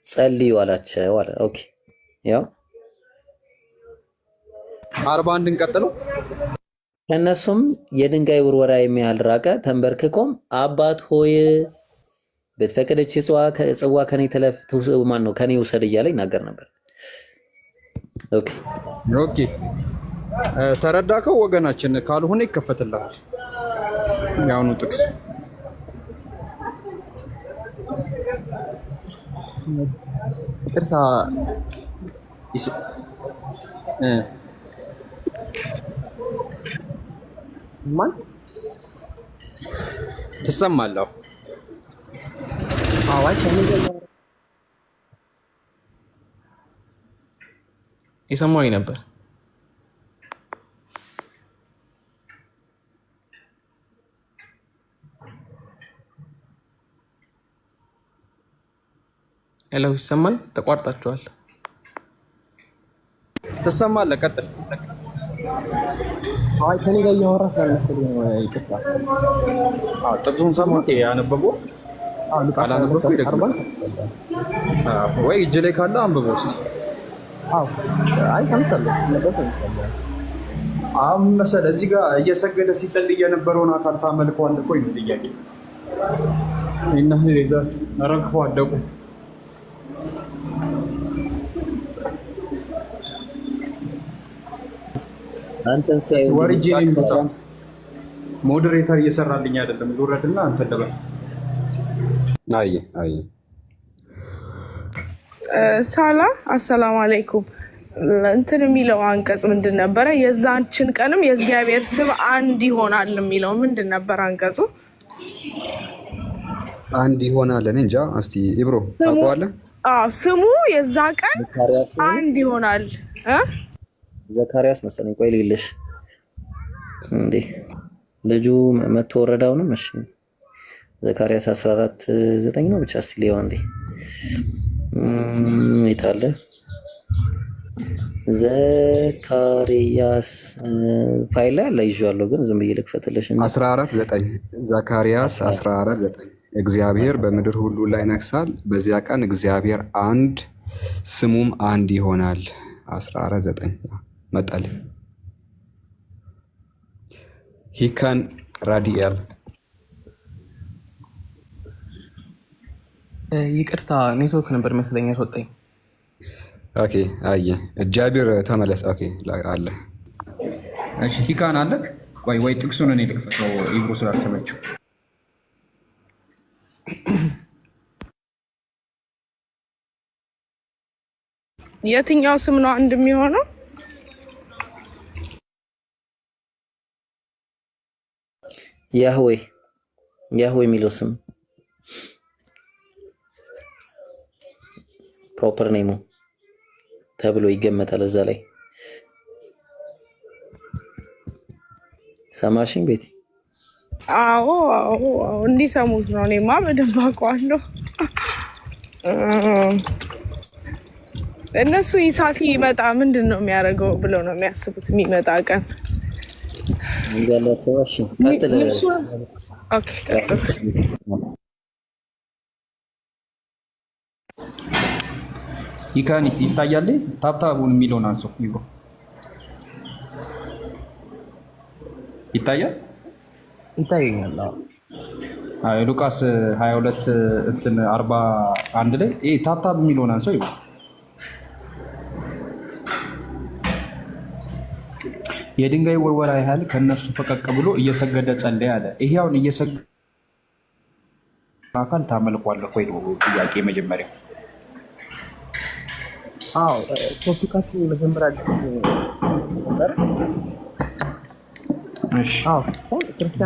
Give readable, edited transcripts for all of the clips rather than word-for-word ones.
ጸልዩ አላቸው አለ። ኦኬ ያው 41 እንቀጥለው። ከእነሱም የድንጋይ ውርወራ የሚያህል ራቀ። ተንበርክኮም አባት ሆይ ብትፈቅድ ይህች ጽዋ ከኔ ተለፍ ማን ነው ከኔ ውሰድ እያለ ይናገር ነበር። ኦኬ ኦኬ ተረዳከው ወገናችን? ካልሆነ ይከፈትልሃል። ያውኑ ጥቅስ ቅርታ ማን ትሰማለህ? አዋይ ይሰማኝ ነበር። ሄሎ ይሰማል? ተቋርጣችኋል። ትሰማለህ? ቀጥል። አይ ከኔ ጋር እያወራ ስለመሰለኝ ነው። ይቅርታ። ጥቅሱን ሰማህ? ያነበበው ካላነበብኩ ይደግማል ወይ? እጅ ላይ ካለ አንብበው እስኪ። አይ ሰምቻለሁ። አሁን መሰለህ እዚህ ጋር እየሰገደ ሲጸልይ የነበረውን አካል ታመልከዋለህ እኮ ነው ጥያቄ። እና ሌዛ ረግፎ አደቁ። አንተን ሳይ ወርጄ ሞዴሬተር እየሰራልኝ አይደለም። ልውረድና አንተ ደበል። አይ ሳላ አሰላሙ አለይኩም። እንትን የሚለው አንቀጽ ምንድን ነበረ? የዛችን ቀንም የእግዚአብሔር ስም አንድ ይሆናል የሚለው ምንድን ነበር አንቀጹ? አንድ ይሆናል። እኔ እንጃ። እስቲ ኢብሮ ታውቀዋለህ? ስሙ የዛ ቀን አንድ ይሆናል። ዘካርያስ መሰለኝ። ቆይ ልልሽ እንዴ ልጁ መቶ ወረዳውንም። እሺ ዘካርያስ 14:9 ነው ብቻ። እስቲ ሊሆን እንዴ ይታለ ዘካርያስ ፋይል ላይ ይዤዋለሁ፣ ግን ዝም ብዬ ልክፈትልሽ። 14:9 ዘካርያስ 14:9 እግዚአብሔር በምድር ሁሉ ላይ ነግሣል። በዚያ ቀን እግዚአብሔር አንድ ስሙም አንድ ይሆናል። 14:9 መጣል ሂካን ራዲኤል ይቅርታ ኔትወርክ ነበር መስለኝ ያስወጣኝ። ኦኬ አየ እግዚአብሔር ተመለስ። ኦኬ አለ። እሺ ሂካን አለክ? ቆይ ወይ ጥቅሱን እኔ ልክፈተው ኢብሮ ስላልተመቸው። የትኛው ስም ነው አንድ የሚሆነው? ያህዌ የሚለው ስም ፕሮፐር ኔሙ ተብሎ ይገመታል እዛ ላይ። ሰማሽኝ ቤቲ? አዎ እንዲሰሙት ነው። እኔማ በደንብ አውቀዋለሁ። እነሱ ኢሳት ይመጣ ምንድን ነው የሚያደርገው ብለው ነው የሚያስቡት። የሚመጣ ቀን ይካኒስ ይታያል። ታብታቡን የሚለውን አንሶ ይብሮ ይታያል። ሉቃስ 22 እንትን 41 ላይ ታብታብ የሚለውን አንሶ ይብሮ የድንጋይ ውርወራ ያህል ከነርሱ ፈቀቅ ብሎ እየሰገደ ጸለየ አለ። ይሄ አሁን እየሰገደ አካል ታመልኳለህ ወይ ነው ጥያቄ መጀመሪያ። ቶፒካችን መጀመሪያ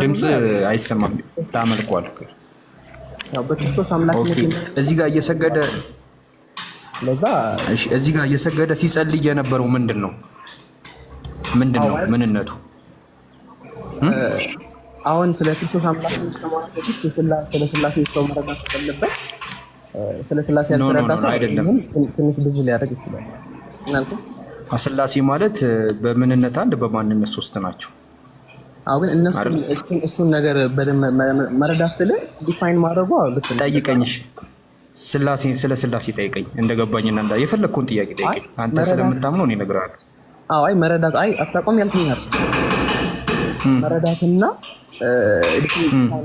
ድምፅ አይሰማም። ታመልኳለህ በክርስቶስ አምላክነት እዚህ ጋር እየሰገደ እዚህ ጋር እየሰገደ ሲጸልይ የነበረው ምንድን ነው ምንነቱ? አሁን ስለ ክርስቶስ አምላክነት ከማለት በፊት ስለ ስላሴ ሰው መረዳት ካለበት ስለ ስላሴ ያስረዳ ሰው ትንሽ ብዙ ሊያደርግ ይችላል። እናልኩ ስላሴ ማለት በምንነት አንድ በማንነት ሶስት ናቸው። አሁን እነሱን ነገር በደንብ መረዳት ስለ ዲፋይን ማድረጉ ልክ ጠይቀኝሽ ስላሴ ስለ ስላሴ ጠይቀኝ እንደገባኝና የፈለግከውን ጥያቄ ጠይቀኝ። አንተ ስለምታምነው እኔ እነግርሃለሁ። አይ መረዳት አታቆም ያልከኝ አይደል? መረዳትና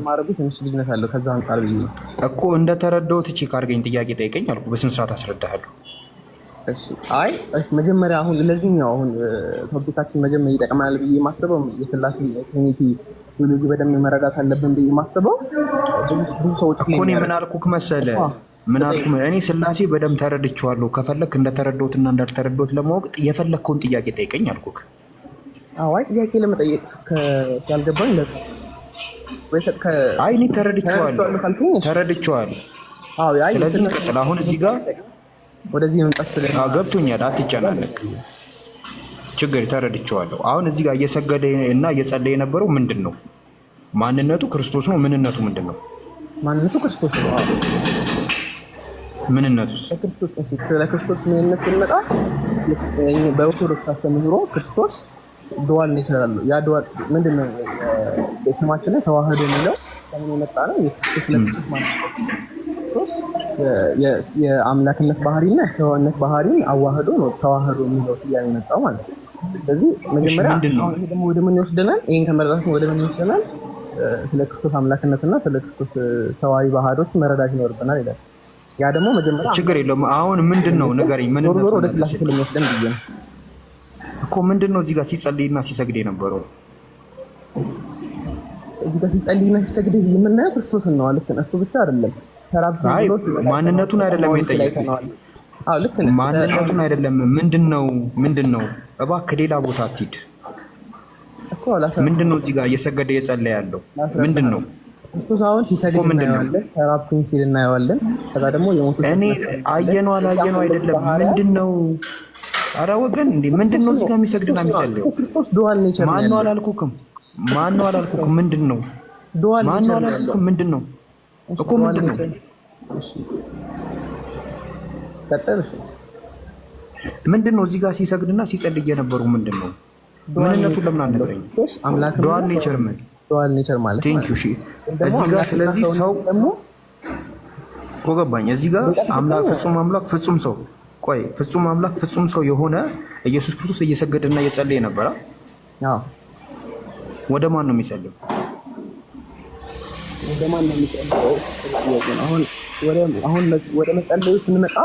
ማረጉ ትንሽ ልዩነት አለው። ከዛ አንፃር ብዬ እኮ እንደተረዳሁት እቺ ካርገኝ ጥያቄ ጠይቀኝ አልኩ። በስነ ስርዓት አስረዳሃለሁ። እሺ መጀመሪያ አሁን ለዚህኛው አሁን ቶፒካችን መጀመሪያ ይጠቅማል ብዬ የማስበው የስላሴ ትሪኒቲ ቴዎሎጂ በደንብ መረዳት አለብን ብዬ የማስበው ብዙ ሰዎች እኮ እኔ ምን አልኩህ መሰለህ? እኔ ስላሴ በደንብ ተረድቼዋለሁ። ከፈለክ እንደተረዳሁትና እንዳልተረዳሁት ለማወቅ የፈለግከውን ጥያቄ ጠይቀኝ አልኩህ። አይ ጥያቄ ለመጠየቅ ያልገባኝ አይ እኔ ተረድቼዋለሁ። ስለዚህ እንቀጥል። አሁን እዚህ ጋር ወደዚህ መምጣት ገብቶኛል። አትጨናነቅ፣ ችግር ተረድቼዋለሁ። አሁን እዚህ ጋር እየሰገደ እና እየጸለየ የነበረው ምንድን ነው? ማንነቱ ክርስቶስ ነው። ምንነቱ ምንድን ነው? ማንነቱ ክርስቶስ ነው። ምንነቱስ? ለክርስቶስ ምንነት ስንመጣ በኦርቶዶክስ አስተምህሮ ክርስቶስ ዱዋል ኔቸር አለው። ያ ዱዋል ምንድን ነው? በስማችን ላይ ተዋህዶ የሚለው ከምን የመጣ ነው? የክርስቶስ ለክርስቶስ ማለት ክርስቶስ የአምላክነት ባህሪና የሰውነት ባህሪን አዋህዶ ነው ተዋህዶ የሚለው ስያሜ የመጣው ማለት ነው። ስለዚህ መጀመሪያ አሁን ይሄ ደግሞ ወደ ምን ይወስደናል? ይሄን ከመረዳት ወደ ምን ይወስደናል? ስለ ክርስቶስ አምላክነትና ስለ ክርስቶስ ሰዋዊ ባህሪዎች መረዳት ይኖርብናል ይላል። ያ ደግሞ መጀመሪያ ችግር የለውም። አሁን ምንድነው ንገረኝ። ምንድነው ወደ ስላሴ ስለሚወስደን ብዬ ነው እኮ። ምንድነው እዚህ ጋር ሲጸልይና ሲሰግድ የነበረው? እዚህ ጋር ሲጸልይና ሲሰግድ የምናየው ክርስቶስን ነው። ልክ ነው። እሱ ብቻ አይደለም። አይ ማንነቱን አይደለም የጠየቀኝ። አዎ ልክ ነው። ማንነቱን አይደለም። ምንድነው? እባክህ ሌላ ቦታ አትሂድ እኮ። ምንድነው እዚህ ጋር እየሰገደ እየጸለየ ያለው ምንድነው? ክርስቶስ አሁን ሲሰግድ እናየዋለን፣ ተራብኩኝ ሲል እናየዋለን። ከዛ ደግሞ የሞቱ እኔ አየነው አላየነው አይደለም። ምንድነው? ኧረ ወገን እንዴ ምንድነው እዚህ ጋር የሚሰግድና የሚጸልየው? ክርስቶስ ዱዋል ኔቸር ነው። ማነው አላልኩህም? ምንድነው? ዱዋል ማነው አላልኩህም? ምንድነው እኮ ምንድነው? ምንድነው እዚህ ጋር ሲሰግድና ሲጸልይ የነበረው ምንድነው? ምንነቱን ለምን አልነገረኝም? ዱዋል ኔቸር ምን ዱዋል ኔቸር ማለት ቴንክ ዩ። እሺ እዚህ ጋር ስለዚህ ሰው እኮ ገባኝ። እዚህ ጋር አምላክ ፍጹም ሰው ቆይ ፍጹም አምላክ ፍጹም ሰው የሆነ ኢየሱስ ክርስቶስ እየሰገደና እየጸለየ ነበር። አዎ ወደ ማን ነው የሚጸልየው? ወደ መጸለዩ ስንመጣ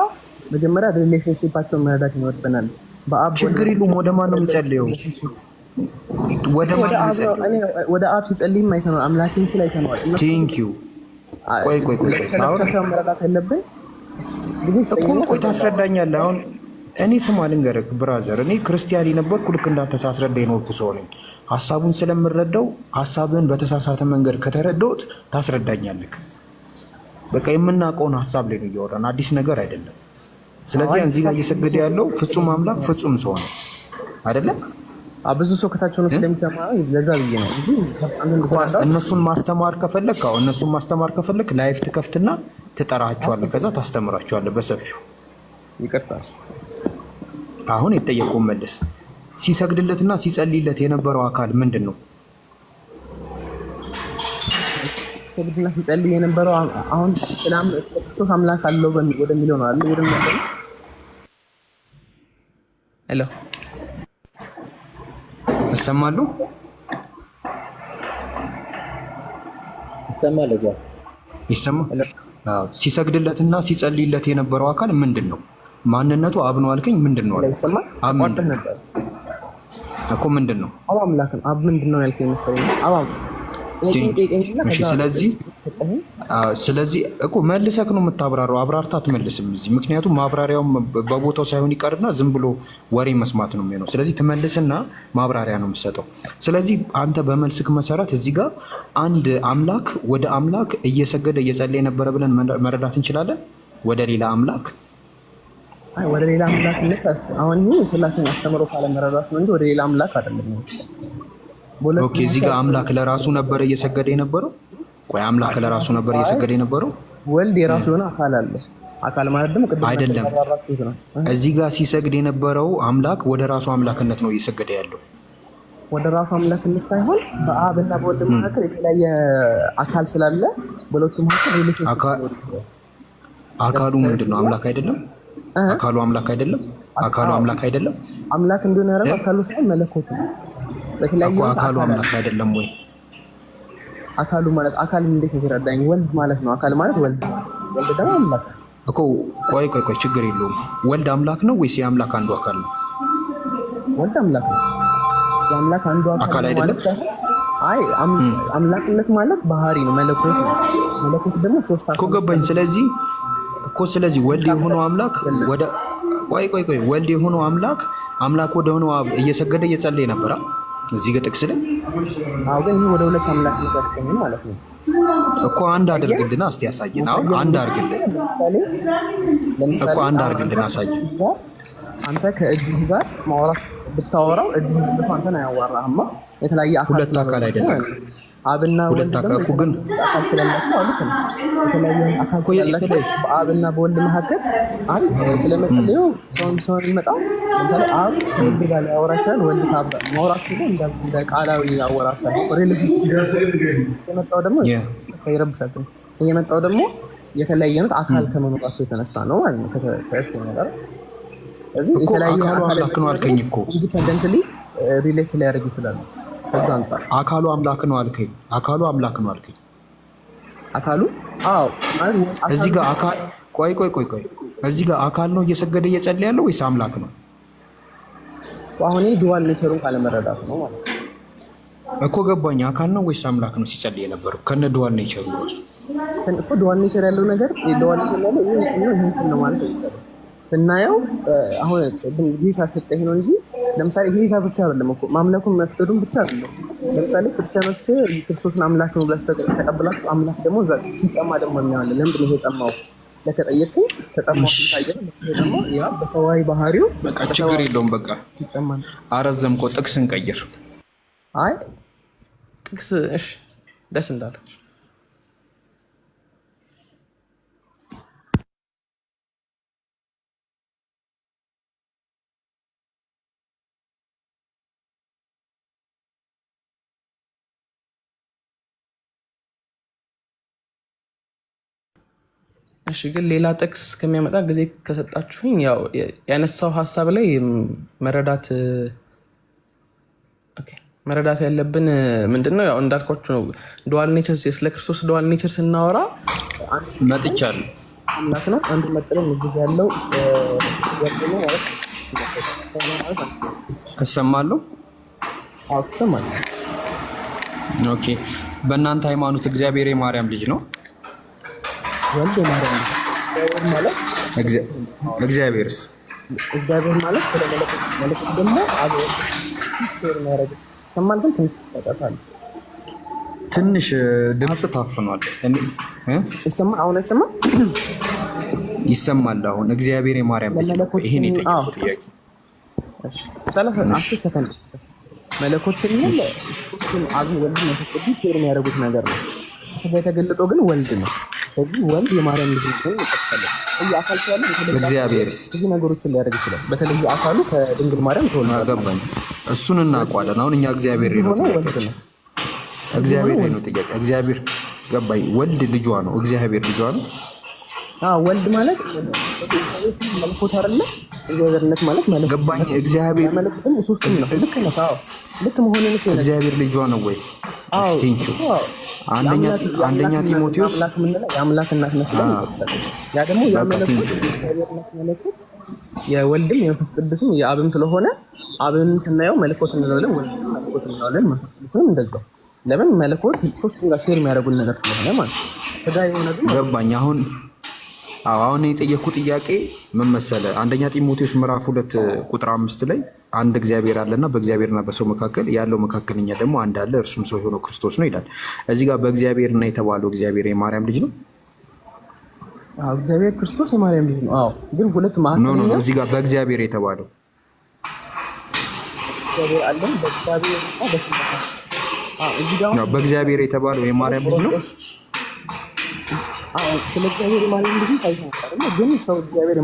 መጀመሪያ ሪሌሽንሺፓቸውን መረዳት ይኖርብናል። ችግር የለውም። ወደ ማን ነው የሚጸልየው? ወደ አብ ሲጸልይም አይተነዋል። አምላክን ሲል አይተነዋል። ቴንክ ዩ። ቆይ አሁን መረዳት ያለብን ቆይ ታስረዳኛለህ። አሁን እኔ ስማ ልንገርህ ብራዘር፣ እኔ ክርስቲያን የነበርኩ ልክ እንዳንተ ሳስረዳ የኖርኩ ሰው ነኝ። ሀሳቡን ስለምረዳው ሀሳብን በተሳሳተ መንገድ ከተረዳሁት ታስረዳኛለህ። በቃ የምናውቀውን ሀሳብ ላይ ነው እያወራን፣ አዲስ ነገር አይደለም። ስለዚህ እዚህ ጋር እየሰገደ ያለው ፍጹም አምላክ ፍጹም ሰው ነው አይደለም? ብዙ ሰው ከታች ነው ስለሚሰማ ለዛ ብዬ ነው እነሱን ማስተማር ከፈለክ ላይፍ ትከፍትና ትጠራቸዋለህ፣ ከዛ ታስተምራቸዋለህ በሰፊው። ይቅርታል። አሁን የተጠየቀውን መልስ። ሲሰግድለትና ሲጸልይለት የነበረው አካል ምንድን ነው? ሲሰግድና ሲጸልይ የነበረው አሁን ክርስቶስ አምላክ አለው ወደሚለው ነው አይደል? ሄሎ ይሰማሉ? ይሰማል። አዎ። ሲሰግድለትና ሲጸልይለት የነበረው አካል ምንድን ነው? ማንነቱ አብ ነው አልከኝ። ምንድን ነው እኮ ምንድን ነው? አብ አምላክ ነው። አብ ምንድን ነው ያልከኝ መሰለኝ። ስለዚህ እኮ መልሰክ ነው የምታብራራው። አብራርታ አትመልስም እዚህ። ምክንያቱም ማብራሪያውም በቦታው ሳይሆን ይቀርና ዝም ብሎ ወሬ መስማት ነው የሚሆነው። ስለዚህ ትመልስና ማብራሪያ ነው የምትሰጠው። ስለዚህ አንተ በመልስክ መሰረት እዚህ ጋር አንድ አምላክ ወደ አምላክ እየሰገደ እየጸለየ ነበረ ብለን መረዳት እንችላለን። ወደ ሌላ አምላክ አሁን ስላሴን አስተምሮ ካለ መረዳት ነው እንጂ ወደ ሌላ አምላክ አይደለም። ኦኬ እዚህ ጋር አምላክ ለራሱ ነበር እየሰገደ የነበረው። ቆይ አምላክ ለራሱ ነበር እየሰገደ የነበረው? ወልድ የራሱ የሆነ አካል አለ። አካል ማለት ደግሞ ቅድም አይደለም። እዚህ ጋር ሲሰግድ የነበረው አምላክ ወደ ራሱ አምላክነት ነው እየሰገደ ያለው። ወደ ራሱ አምላክነት ሳይሆን በአብና በወልድ መካከል የተለያየ አካል ስላለ በሁለቱ መካከል አካሉ ምንድነው? አምላክ አይደለም? አካሉ አምላክ አይደለም? አካሉ አምላክ አይደለም? አምላክ እንደሆነ ያረጋ አካሉ ሳይሆን መለኮት ነው። በተለያየ አካሉ አምላክ አይደለም ወይ? አካሉ ማለት አካል እንዴት ይረዳኝ? ወልድ ማለት ነው። አካል ማለት ወልድ ደግሞ አምላክ እኮ። ቆይ ችግር የለውም። ወልድ አምላክ ነው ወይስ የአምላክ አንዱ አካል ነው? ወልድ አምላክ ነው። የአምላክ አንዱ አካል አይደለም? አይ አምላክነት ማለት ባህሪ ነው። መለኮት ነው። መለኮት ደግሞ ሶስት እኮ ገባኝ። ስለዚህ ወልድ የሆነው አምላክ ወደ ቆይ ወልድ የሆነው አምላክ ወደ ሆነው አብ እየሰገደ እየጸለየ ነበር እዚህ ጋር ጥቅስ ላይ። አዎ፣ ግን ይሄ ወደ ሁለት አምላክ ነው ማለት ነው እኮ። አንድ አድርግልና እስቲ ያሳየን። አሁን አንድ አድርግልን እኮ አንድ አድርግልን አሳየን። አንተ ከእጅህ ጋር ማውራት ብታወራው እጅህ ልፍ አንተን አያዋራህማ። የተለያየ አካል ሁለት አካል አይደለም። አብና ወልድ ደግሞ ግን አካል ስለላቸው አሉት ነው። የተለያየ አካል ስለላቸው በአብና በወልድ መካከል አንድ ስለመጠለዩ ሰውን ይመጣው እንታለ አብ ወልድ ጋር ያወራቻል። ወልድ ካብ ማውራት ነው እንደ ቃላዊ ያወራቻል። ሪሌሽን የመጣው ደግሞ ይረብሻል። የመጣው ደግሞ የተለያየ አካል ከመኖራቸው የተነሳ ነው ማለት ነው። ከተፈጠረ ነገር እዚህ የተለያየ አምላክ ነው አልከኝ እኮ። ኢንዲፔንደንትሊ ሪሌት ሊያደርግ ይችላል። ከዛ አንፃር አካሉ አምላክ ነው አልከኝ። አካሉ አዎ እዚህ ጋር አካል ቆይ እዚህ ጋር አካል ነው እየሰገደ እየጸለየ ያለው ወይስ አምላክ ነው? አሁን ዱዋል ኔቸሩን ካለመረዳት ነው ማለት ነው እኮ። ገባኝ። አካል ነው ወይስ አምላክ ነው ሲጸልይ የነበረው ከነ ዱዋል ኔቸሩ ራሱ እኮ። ዱዋል ኔቸር ያለው ነገር ዱዋል ኔቸር ያለው ይሄ ነው ማለት ነው ስናየው። አሁን ጌታ ሰጠኝ ነው እንጂ ለምሳሌ ጌታ ብቻ አይደለም እኮ ማምለኩን መፍቀዱን ብቻ አይደለም። ለምሳሌ ክርስቲያኖች ክርስቶስን አምላክ ነው ብለው ተቀብላችሁ አምላክ ደግሞ ሲጠማ ደግሞ የሚያወለ ለምንድን ነው የጠማው ለተጠየቀው ተጠማው ሲታየው ደግሞ ያ በሰዋዊ ባህሪው በቃ ችግር የለውም። በቃ ይጠማል። አረዘምኮ ጥቅስን ቀይር። አይ ጥቅስ እሺ ደስ እንዳለ እሺ። ግን ሌላ ጥቅስ ከሚያመጣ ጊዜ ከሰጣችሁኝ ያው ያነሳው ሀሳብ ላይ መረዳት ያለብን ምንድነው? ያው እንዳልኳችሁ ነው። ዱዋል ኔቸር ስለ ክርስቶስ ዱዋል ኔቸር ስናወራ መጥቻለሁ አምላክ ነው አንዱ መጥለን እዚህ ያለው ወጥነው ማለት እሰማለሁ። አዎ ትሰማለህ። ኦኬ። በእናንተ ሃይማኖት እግዚአብሔር የማርያም ልጅ ነው? ወልድ የማርያም ልጅ ማለት እግዚአብሔርስ? እግዚአብሔር ማለት ስለመለኮት ደግሞ አብ ወልድ ሰማን። ግን ትንሽ ድምጽ ታፍኗል። አሁን ይሰማል። አሁን እግዚአብሔር የማርያም ልጅ ነው። ይሄን የጠየቁት ጥያቄ መለኮት ስንል አብ ወልድ መንፈስ የሚያደርጉት ነገር ነው። የተገለጠው ግን ወልድ ነው። ስለዚህ ወልድ የማርያም ልጅ ነው ይቀጥላል። አካል ስላለ እግዚአብሔርስ ብዙ ነገሮችን ሊያደርግ ይችላል። በተለይ አካሉ ከድንግል ማርያም ተወልዷል። ገባኝ። እሱን እናውቀዋለን። አሁን እኛ እግዚአብሔር ነው እግዚአብሔር ነው ጥያቄ። እግዚአብሔር ገባኝ። ወልድ ልጇ ነው። እግዚአብሔር ልጇ ነው። ወልድ ማለት መለኮት አይደለ? እግዚአብሔርነት ማለት ማለት ገባኝ። እግዚአብሔር መለኮትም ሶስትም ነው። ልክ ነው። ልክ መሆኑን ነው። እግዚአብሔር ልጇ ነው ወይ? ቴንኪው። አንደኛ ጢሞቴዎስ የአምላክ እናት መስለን ያ ደግሞ የወልድም የመንፈስ ቅዱስም የአብም ስለሆነ አብን ስናየው መለኮት እንለዋለን፣ ወልድም መለኮት እንለዋለን፣ መንፈስ ቅዱስም እንደዛው። ለምን መለኮት ሶስቱም ጋር ሼር የሚያደርጉን ነገር ስለሆነ ማለት ነው። ከዛ የሆነ ግን ገባኝ። አሁን የጠየኩ ጥያቄ ምን መሰለህ? አንደኛ ጢሞቴዎስ ምዕራፍ 2 ቁጥር 5 ላይ አንድ እግዚአብሔር አለና በእግዚአብሔርና በሰው መካከል ያለው መካከለኛ ደግሞ አንድ አለ፣ እርሱም ሰው የሆነው ክርስቶስ ነው ይላል። እዚህ ጋር በእግዚአብሔርና የተባለው እግዚአብሔር የማርያም ልጅ ነው? እግዚአብሔር ክርስቶስ የማርያም ልጅ ነው። ግን ሁለት መካከለኛ ነው። እዚህ ጋር በእግዚአብሔር የተባለው እግዚአብሔር አለ፣ በእግዚአብሔርና በሰው በእግዚአብሔር የተባለው የማርያም ልጅ ነው። ስለ እግዚአብሔር የማርያም ልጅ ታይቷል። ግን ሰው እግዚአብሔር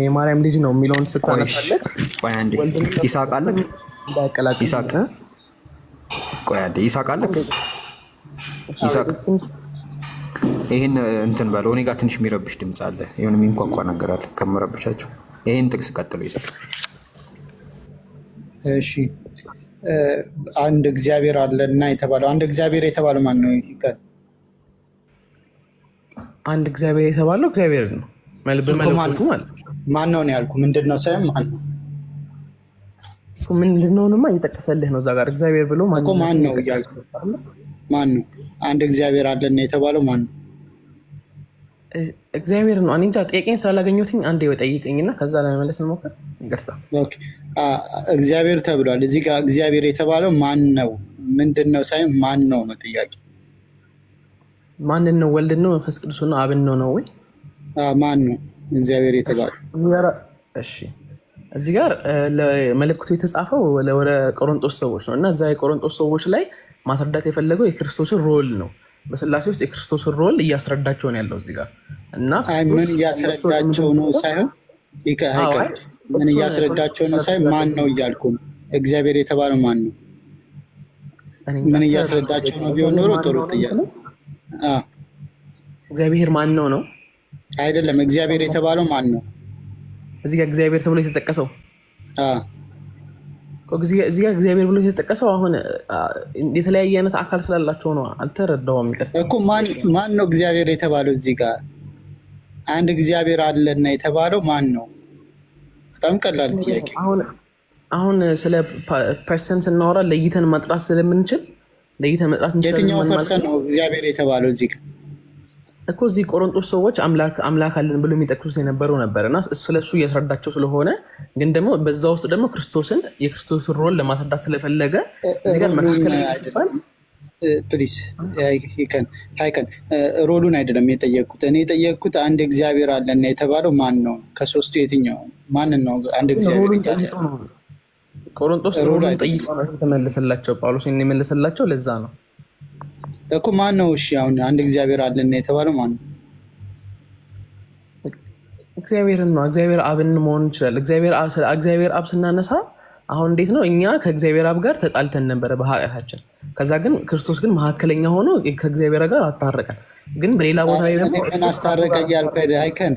የማርያም ልጅ ነው የሚለውን ስታነሳለህ ቆይ አንዴ ይስሐቅ አለክ? ይስሐቅ ቆይ አንዴ ይስሐቅ አለክ? ይስሐቅ ይህን እንትን በለው። እኔ ጋር ትንሽ የሚረብሽ ድምፅ አለ፣ የሆነ የሚንኳኳ ነገር አለ ከምረብሻቸው። ይህን ጥቅስ ቀጥሎ ይዛል። እሺ አንድ እግዚአብሔር አለ እና የተባለው አንድ እግዚአብሔር የተባለው ማን ነው? አንድ እግዚአብሔር የተባለው እግዚአብሔር ነው። ማን ነው ያልኩ? ምንድን ነው ሳይሆን ማን ነው? ምንድን ነውንማ እየጠቀሰልህ ነው እዛ ጋር እግዚአብሔር ብሎ ማን ነው እያልኩ። ማን ነው? አንድ እግዚአብሔር አለ እና የተባለው ማን ነው? እግዚአብሔር ነው። እኔ እንጃ ጥያቄን ስላላገኘሁትኝ አንዴ ጠይቀኝና ከዛ ለመመለስ እንሞክር። ይቅርታ። እግዚአብሔር ተብሏል እዚህ ጋር። እግዚአብሔር የተባለው ማን ነው? ምንድን ነው ሳይሆን ማን ነው ነው ጥያቄ። ማንን ነው? ወልድ ነው? መንፈስ ቅዱስ ነው? አብን ነው ነው ወይ? ማን ነው እግዚአብሔር የተባለው? እሺ እዚህ ጋር መልእክቱ የተጻፈው ወደ ቆሮንቶስ ሰዎች ነው እና እዛ የቆሮንቶስ ሰዎች ላይ ማስረዳት የፈለገው የክርስቶስን ሮል ነው። በስላሴ ውስጥ የክርስቶስን ሮል እያስረዳቸው ነው ያለው እዚህ ጋር እና ምን እያስረዳቸው ነው ሳይሆን ምን እያስረዳቸው ነው ሳይሆን ማን ነው እያልኩ ነው። እግዚአብሔር የተባለው ማን ነው? ምን እያስረዳቸው ነው ቢሆን ኖሮ ጥሩ ጥያቄ። እግዚአብሔር ማን ነው ነው አይደለም። እግዚአብሔር የተባለው ማን ነው? እዚህ ጋር እግዚአብሔር ተብሎ የተጠቀሰው እዚህ ጋር እግዚአብሔር ብሎ የተጠቀሰው አሁን የተለያየ አይነት አካል ስላላቸው ነው። አልተረዳውም እኮ ማን ነው እግዚአብሔር የተባለው? እዚህ ጋር አንድ እግዚአብሔር አለና የተባለው ማን ነው? በጣም ቀላል ጥያቄ። አሁን ስለ ፐርሰን ስናወራ ለይተን መጥራት ስለምንችል ለይተን መጥራት እንችላለን። የትኛው ፐርሰን ነው እግዚአብሔር የተባለው? እዚህ ጋር እኮ እዚህ ቆሮንቶስ ሰዎች አምላክ አለን ብሎ የሚጠቅሱት የነበረው ነበር እና ስለሱ እያስረዳቸው ስለሆነ ግን ደግሞ በዛ ውስጥ ደግሞ የክርስቶስን ሮል ለማስረዳት ስለፈለገ ፕሊዝ ሃይከን ሮሉን አይደለም የጠየቅኩት። እኔ የጠየቅኩት አንድ እግዚአብሔር አለና የተባለው ማን ነው? ከሶስቱ የትኛው ማንን ነው? አንድ እግዚአብሔር ቆሮንቶስ ሮሉን ጠይቀው ነው የተመለሰላቸው። ጳውሎስ የመለሰላቸው ለዛ ነው እኮ። ማን ነው? እሺ አሁን አንድ እግዚአብሔር አለና የተባለው ማን ነው? እግዚአብሔርን ነው። እግዚአብሔር አብን መሆን ይችላል። እግዚአብሔር አብ ስናነሳ አሁን እንዴት ነው እኛ ከእግዚአብሔር አብ ጋር ተጣልተን ነበረ በኃጢአታችን። ከዛ ግን ክርስቶስ ግን መካከለኛ ሆኖ ከእግዚአብሔር ጋር አታረቀን። ግን በሌላ ቦታ ላይ ደግሞ ምን አስታረቀ እያልኩ አይከን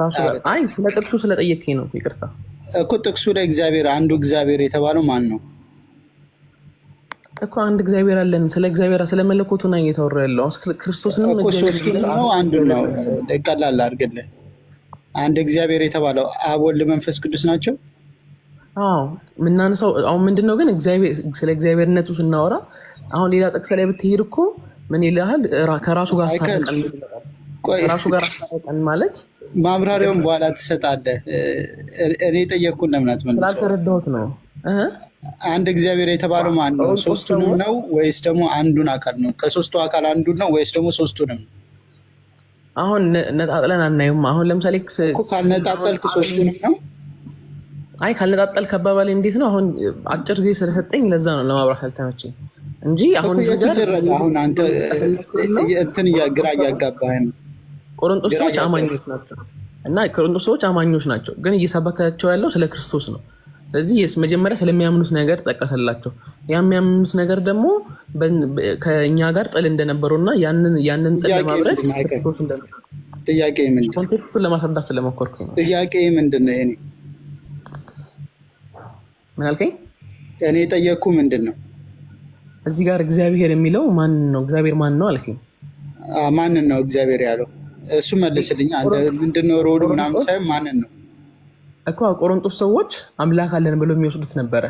ራሱ ጋር ስለ ጥቅሱ ስለጠየቅኝ ነው። ይቅርታ እኮ ጥቅሱ ላይ እግዚአብሔር አንዱ እግዚአብሔር የተባለው ማን ነው እኮ? አንድ እግዚአብሔር አለን። ስለ እግዚአብሔር ስለ መለኮቱ ነው እየተወራ ያለው። ክርስቶስ ነው እኮ ሶስቱ ነው አንዱ ነው። ቀላል አድርግልህ። አንድ እግዚአብሔር የተባለው አብ፣ ወልድ፣ መንፈስ ቅዱስ ናቸው። አዎ የምናነሳው አሁን ምንድነው ግን ስለ እግዚአብሔርነቱ ስናወራ አሁን ሌላ ጥቅስ ላይ ብትሄድ እኮ ምን ይልሃል? ከራሱ ጋር አስታረቀን ማለት ማብራሪያውን በኋላ ትሰጣለህ። እኔ ጠየቅኩን ለምን አትመልሰው? ስላልተረዳሁት ነው። አንድ እግዚአብሔር የተባለው ማን ነው? ሶስቱንም ነው ወይስ ደግሞ አንዱን አካል ነው? ከሶስቱ አካል አንዱን ነው ወይስ ደግሞ ሶስቱንም? አሁን ነጣጥለን አናየውም። አሁን ለምሳሌ ካልነጣጠልክ ሶስቱንም ነው። አይ ካልነጣጠልክ አባባሌ እንዴት ነው? አሁን አጭር ጊዜ ስለሰጠኝ ለዛ ነው ለማብራት ያልተመቸኝ እንጂ አሁን አሁን አንተ እንትን ግራ እያጋባህ ነው። ቆሮንቶስ ሰዎች አማኞች ናቸው እና ቆሮንቶስ ሰዎች አማኞች ናቸው፣ ግን እየሰበካቸው ያለው ስለ ክርስቶስ ነው። ስለዚህ መጀመሪያ ስለሚያምኑት ነገር ጠቀሰላቸው። የሚያምኑት ነገር ደግሞ ከእኛ ጋር ጥል እንደነበሩና ያንን ጥል ለማብረድ ክርስቶስ እንደነበሩ ጥያቄ ምንድን ነው? ኮንቴክስቱን ለማስረዳት ስለሞከርኩ ነው። ጥያቄ ምንድን ነው? ምን አልከኝ? እኔ የጠየቅኩ ምንድን ነው? እዚህ ጋር እግዚአብሔር የሚለው ማን ነው? እግዚአብሔር ማን ነው አልከኝ። ማንን ነው እግዚአብሔር ያለው? እሱ መልስልኝ። አንተ ምንድነው ሮሉ ምናምን ሳይሆን ማንን ነው እኮ? ቆሮንቶስ ሰዎች አምላክ አለን ብሎ የሚወስዱት ነበረ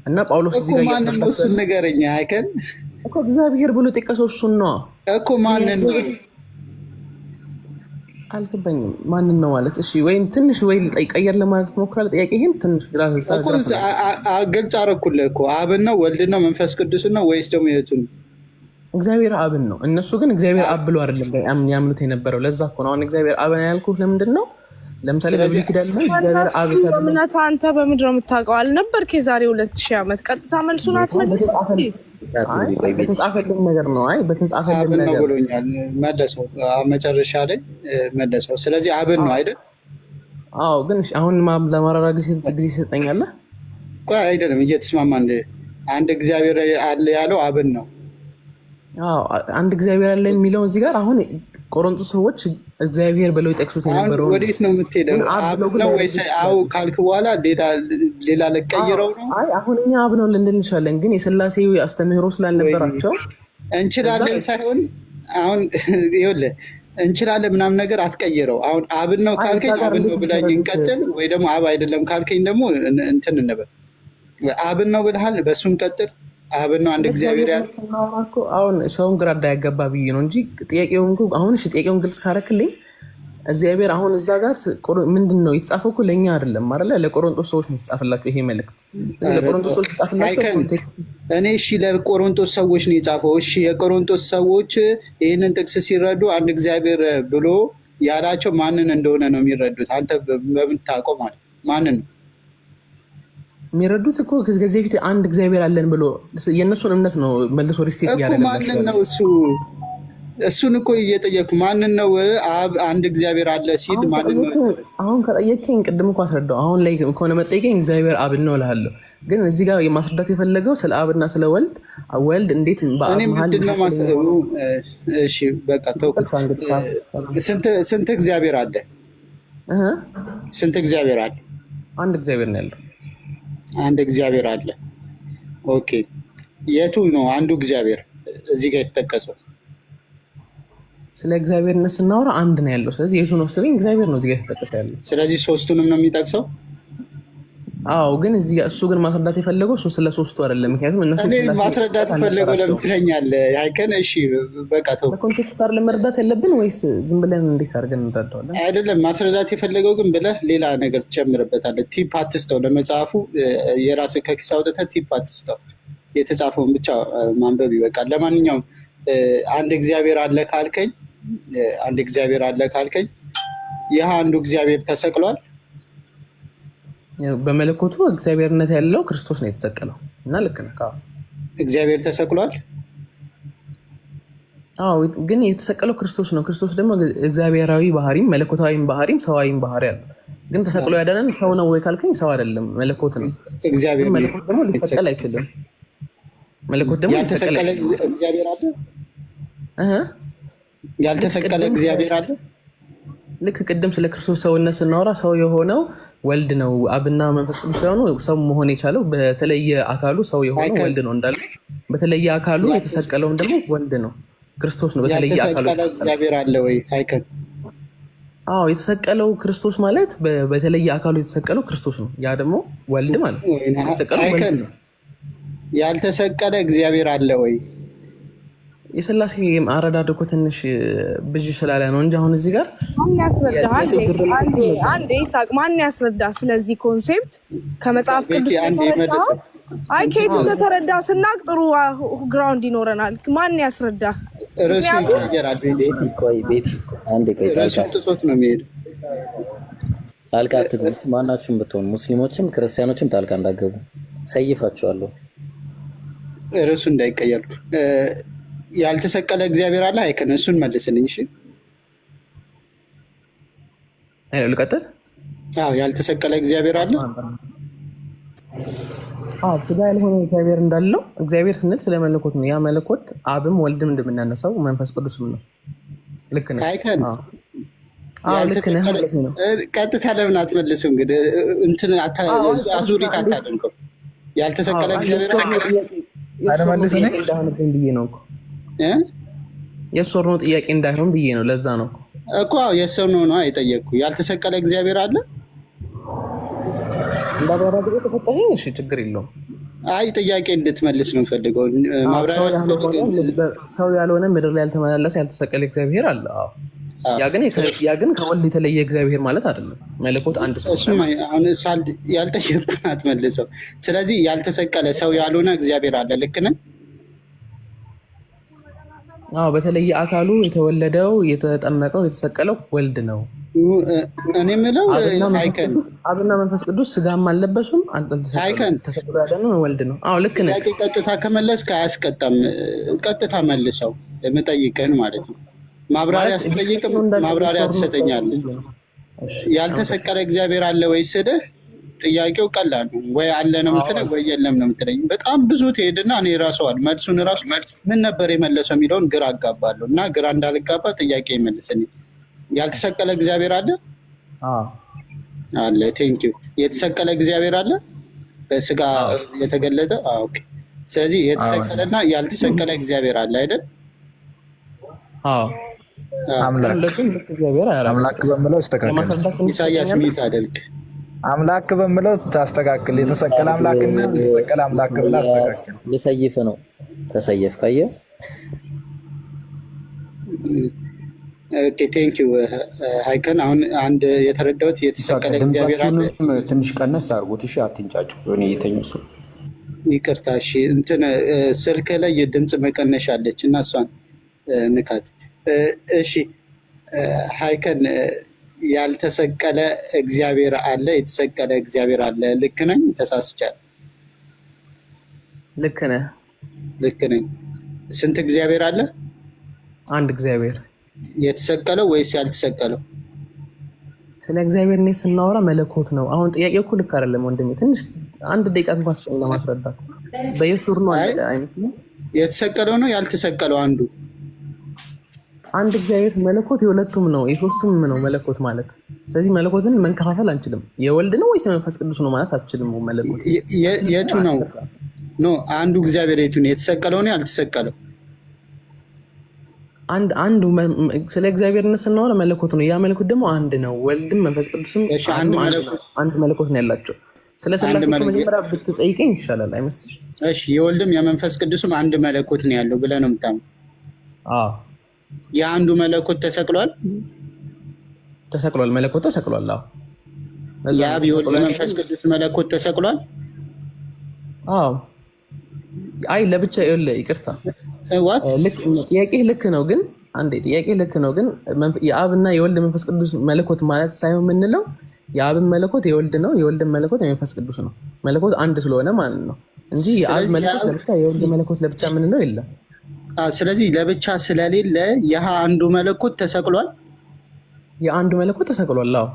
እና ጳውሎስ እዚህ ጋር ማንን ነው? እሱን ንገረኝ። አይከን እኮ እግዚአብሔር ብሎ ጠቀሰው እሱን ነው እኮ። ማንን ነው አልገባኝም። ማንን ነው ማለት? እሺ ወይ ትንሽ ወይ ቀየር ለማለት ሞክራለሁ። ጥያቄ ይሄን ትንሽ ግልጽ አደረኩልህ እኮ። አብን ነው ወልድ ነው መንፈስ ቅዱስ ነው ወይስ ደግሞ የቱን? እግዚአብሔር አብን ነው። እነሱ ግን እግዚአብሔር አብ ብሎ አይደለም ያምኑት የነበረው። ለዛ እኮ ነው አሁን እግዚአብሔር አብን ያልኩት። ለምንድን ነው? ለምሳሌ በብሉይ ኪዳን ላይ እግዚአብሔር አብ በእምነት አንተ በምንድን ነው የምታውቀው? አልነበርክ የዛሬ 2000 ዓመት? ቀጥታ መልሱን አትመልስም። በተጻፈልን ነገር ነው። አይ በተጻፈልን ነገር ብሎኛል። መለሰው መጨረሻ ላይ መለሰው። ስለዚህ አብን ነው አይደል? አዎ። ግን አሁን ለማራራ ጊዜ ይሰጠኛለህ? ቆይ አይደለም፣ እየተስማማን አንድ እግዚአብሔር አለ ያለው አብን ነው። አዎ አንድ እግዚአብሔር አለ የሚለው እዚህ ጋር አሁን ቆሮንቶስ ሰዎች እግዚአብሔር ብለው ይጠቅሱት የነበረው ወዴት ነው የምትሄደው? አብ ነው ወይስ አው ካልክ በኋላ ሌላ ለቀይረው ነው? አይ አሁን እኛ አብ ነው ልንል እንችላለን፣ ግን የሥላሴ አስተምህሮ ስላልነበራቸው እንችላለን ሳይሆን አሁን ይኸውልህ እንችላለን ምናምን ነገር አትቀይረው። አሁን አብን ነው ካልከኝ አብን ነው ብለኝ እንቀጥል፣ ወይ ደግሞ አብ አይደለም ካልከኝ ደግሞ እንትን እንበል። አብን ነው ብለሃል፣ በእሱም ቀጥል። አብን ነው አንድ እግዚአብሔር ያለ። አሁን ሰውን ግራ እንዳያገባ ብዬ ነው እንጂ ጥያቄውን አሁን ጥያቄውን ግልጽ ካረክልኝ እግዚአብሔር አሁን እዛ ጋር ምንድን ነው የተጻፈው እኮ ለእኛ አይደለም አይደለ? ለቆሮንቶስ ሰዎች ነው የተጻፈላቸው ይሄ መልእክት። ለቆሮንቶስ ሰዎች የተጻፈላቸው እኔ እሺ፣ ለቆሮንቶስ ሰዎች ነው የጻፈው። እሺ፣ የቆሮንቶስ ሰዎች ይህንን ጥቅስ ሲረዱ አንድ እግዚአብሔር ብሎ ያላቸው ማንን እንደሆነ ነው የሚረዱት? አንተ በምታውቀው ማለት ማንን ነው የሚረዱት? እኮ ከዚህ በፊት አንድ እግዚአብሔር አለን ብሎ የእነሱን እምነት ነው መልሶ ሪስቴት እያደረገ ማንን ነው እሱን እኮ እየጠየኩ ማንን ነው አብ አንድ እግዚአብሔር አለ ሲል ማንን ነው? አሁን ከጠየቀኝ ቅድም እኮ አስረዳው። አሁን ላይ ከሆነ መጠየቀኝ እግዚአብሔር አብ ነው እልሃለሁ። ግን እዚህ ጋር የማስረዳት የፈለገው ስለ አብና ስለ ወልድ እንዴት በአብ መሀል እሺ በቃ ተውኩት። ስንት እግዚአብሔር አለ? ስንት እግዚአብሔር አለ? አንድ እግዚአብሔር ነው ያለው። አንድ እግዚአብሔር አለ። ኦኬ፣ የቱ ነው አንዱ እግዚአብሔር እዚህ ጋር የተጠቀሰው? ስለ እግዚአብሔርነት ስናወራ አንድ ነው ያለው። ስለዚህ የቱ ነው ስለኝ እግዚአብሔር ነው እዚህ ጋር የተጠቀሰ ያለው። ስለዚህ ሶስቱንም ነው የሚጠቅሰው? አዎ፣ ግን እዚህ ጋር እሱ ግን ማስረዳት የፈለገው እሱ ስለ ሶስቱ አይደለም። ምክንያቱም እነሱ ማስረዳት የፈለገው ለምን ትለኛለህ? አይከን እሺ በቃ ተው። በኮንቴክስት አይደለም መረዳት ያለብን ወይስ ዝም ብለን እንዴት አድርገን እንረዳዋለን? አይደለም ማስረዳት የፈለገው ግን ብለህ ሌላ ነገር ትጨምርበታለህ። ቲፕ አትስጠው ለመጽሐፉ። የራስህ ከኪስ አውጥተህ ቲፕ አትስጠው። የተጻፈውን ብቻ ማንበብ ይበቃል። ለማንኛውም አንድ እግዚአብሔር አለ ካልከኝ ይህ አንዱ እግዚአብሔር ተሰቅሏል። በመለኮቱ እግዚአብሔርነት ያለው ክርስቶስ ነው የተሰቀለው እና ልክ ነህ። እግዚአብሔር ተሰቅሏል። አዎ፣ ግን የተሰቀለው ክርስቶስ ነው። ክርስቶስ ደግሞ እግዚአብሔራዊ ባህሪም መለኮታዊም ባህሪም ሰዋዊም ባህሪ አለ። ግን ተሰቅሎ ያዳነን ሰው ነው ወይ ካልከኝ ሰው አይደለም፣ መለኮት ነው። እግዚአብሔር መለኮት ደግሞ ሊሰቀል አይችልም። መለኮት ደግሞ ያልተሰቀለ እግዚአብሔር አለ። ያልተሰቀለ እግዚአብሔር አለ። ልክ ቅድም ስለ ክርስቶስ ሰውነት ስናወራ ሰው የሆነው ወልድ ነው። አብና መንፈስ ቅዱስ ሳይሆኑ ሰው መሆን የቻለው በተለየ አካሉ ሰው የሆነው ወልድ ነው እንዳለ፣ በተለየ አካሉ የተሰቀለውም ደግሞ ወልድ ነው፣ ክርስቶስ ነው። በተለየ አካሉ እግዚአብሔር አለ ወይ? አይከን አዎ፣ የተሰቀለው ክርስቶስ ማለት በተለየ አካሉ የተሰቀለው ክርስቶስ ነው። ያ ደግሞ ወልድ ማለት ነው። የተሰቀለው ወልድ ነው። ያልተሰቀለ እግዚአብሔር አለ ወይ? የሥላሴ አረዳድ እኮ ትንሽ ብዥ ስላለ ነው እንጂ አሁን እዚህ ጋር ማን ያስረዳ? ስለዚህ ኮንሴፕት ከመጽሐፍ ቅዱስ ከየት እንደተረዳ ስናቅ ጥሩ ግራውንድ ይኖረናል። ማን ያስረዳ? ርዕሱ ይቀየራል። ርዕሱን ጥሶት ነው የሚሄደው። ጣልቃ አትግቡ። ማናችሁም ብትሆኑ ሙስሊሞችም ክርስቲያኖችም ጣልቃ እንዳገቡ ሰይፋችኋለሁ። ርዕሱ እንዳይቀየር። ያልተሰቀለ እግዚአብሔር አለ አይከን? እሱን መልስልኝ። እሺ ልቀጥል? አዎ፣ ያልተሰቀለ እግዚአብሔር አለ። ስጋ ያልሆነ እግዚአብሔር እንዳለው እግዚአብሔር ስንል ስለ መለኮት ነው። ያ መለኮት አብም ወልድም እንደምናነሳው መንፈስ ቅዱስም ነው። ልክ ነህ አይከን? ልክ ነህ። ቀጥታ ለምን አትመልስም? እንግዲህ እንትን አዙሪት አታደርገው። ያልተሰቀለ እግዚአብሔር እንዳይሆንብኝ ብዬ ነው እኮ የእሱ ነው ጥያቄ እንዳይሆን ብዬ ነው። ለዛ ነው እኮ የሰው ነው የጠየቅኩ። ያልተሰቀለ እግዚአብሔር አለ እንዳባራገ ተፈጠኝ። እሺ ችግር የለውም። አይ ጥያቄ እንድትመልስ ነው ፈልገው። ማብራሪያ ሰው ያልሆነ ምድር ላይ ያልተመላለሰ ያልተሰቀለ እግዚአብሔር አለ። ያ ግን ከወልድ የተለየ እግዚአብሔር ማለት አይደለም። መለኮት አንድ ሰው እሱ አሁን ያልጠየቅኩን አትመልሰው። ስለዚህ ያልተሰቀለ ሰው ያልሆነ እግዚአብሔር አለ። ልክ ነህ? አዎ፣ በተለየ አካሉ የተወለደው የተጠመቀው የተሰቀለው ወልድ ነው። እኔ የምለው አይከን አብና መንፈስ ቅዱስ ስጋም አልለበሱም። ተሰቅሎ ያዳነን ወልድ ነው። አዎ ልክ ነህ። ቀጥታ ከመለስክ አያስቀጣም። ቀጥታ መልሰው የምጠይቅህን ማለት ነው። ማብራሪያ ስጠይቅም ማብራሪያ ትሰጠኛለህ። ያልተሰቀለ እግዚአብሔር አለ ወይ ስልህ ጥያቄው ቀላል ነው። ወይ አለ ነው የምትለኝ ወይ የለም ነው የምትለኝ። በጣም ብዙ ትሄድና እኔ ራስዋል መልሱን ራሱ ምን ነበር የመለሰው የሚለውን ግራ አጋባለሁ። እና ግራ እንዳልጋባ ጥያቄ ይመልስልኝ። ያልተሰቀለ እግዚአብሔር አለ? አለ። ቴንኪው። የተሰቀለ እግዚአብሔር አለ? በስጋ የተገለጠ? ኦኬ። ስለዚህ የተሰቀለና ያልተሰቀለ እግዚአብሔር አለ አይደል? አምላክ በምለው ይስተካከል። ኢሳያስ ሚት አደርግ አምላክ በምለው ታስተካክል። የተሰቀለ አምላክና የተሰቀለ አምላክ ብላ አስተካክል። ለሰይፍ ነው ተሰየፍ ካየ ኦኬ ቴንክ ዩ ሃይከን። አሁን አንድ የተረዳሁት የተሰቀለ እግዚአብሔር አለ። ትንሽ ቀነስ አድርጉት እሺ፣ አትንጫጩ። እኔ የተኙ ሰው ይቅርታ እሺ። እንትን ስልክ ላይ የድምጽ መቀነሻ አለች እና እሷን ንካት እሺ። ሃይከን ያልተሰቀለ እግዚአብሔር አለ፣ የተሰቀለ እግዚአብሔር አለ። ልክ ነኝ? ተሳስቻለሁ? ልክ ነህ። ልክ ነኝ። ስንት እግዚአብሔር አለ? አንድ እግዚአብሔር። የተሰቀለው ወይስ ያልተሰቀለው? ስለ እግዚአብሔር ነው ስናወራ መለኮት ነው። አሁን ጥያቄው እኮ ልክ አይደለም ወንድሜ። ትንሽ አንድ ደቂቃ እንኳን ስለ ለማስረዳት በየሱር ነው አይነት ነው። የተሰቀለው ነው ያልተሰቀለው? አንድ እግዚአብሔር መለኮት የሁለቱም ነው የሶስቱም ነው መለኮት ማለት። ስለዚህ መለኮትን መንከፋፈል አንችልም። የወልድ ነው ወይስ መንፈስ ቅዱስ ነው ማለት አትችልም። መለኮት የቱ ነው? ኖ አንዱ እግዚአብሔር የቱ ነው? የተሰቀለው ነው ያልተሰቀለው? አንዱ ስለ እግዚአብሔርነት ስናወራ መለኮት ነው። ያ መለኮት ደግሞ አንድ ነው። ወልድም መንፈስ ቅዱስም አንድ መለኮት ነው ያላቸው። ስለ ስላሴ መጀመሪያ ብትጠይቀኝ ይሻላል አይመስልሽ? እሺ የወልድም የመንፈስ ቅዱስም አንድ መለኮት ነው ያለው ብለህ ነው የምታምነው? አዎ። የአንዱ መለኮት ተሰቅሏል? ተሰቅሏል። መለኮት ተሰቅሏል። አዎ። የአብ የወልድ መንፈስ ቅዱስ መለኮት ተሰቅሏል? አዎ። አይ ለብቻ ይቅርታ፣ ጥያቄ ልክ ነው ግን አንዴ ጥያቄ ልክ ነው ግን የአብና የወልድ መንፈስ ቅዱስ መለኮት ማለት ሳይሆን የምንለው የአብን መለኮት የወልድ ነው፣ የወልድን መለኮት የመንፈስ ቅዱስ ነው። መለኮት አንድ ስለሆነ ማለት ነው እንጂ የአብ መለኮት ለብቻ የወልድ መለኮት ለብቻ የምንለው የለም። ስለዚህ ለብቻ ስለሌለ ይህ አንዱ መለኮት ተሰቅሏል። የአንዱ መለኮት ተሰቅሏል አዎ፣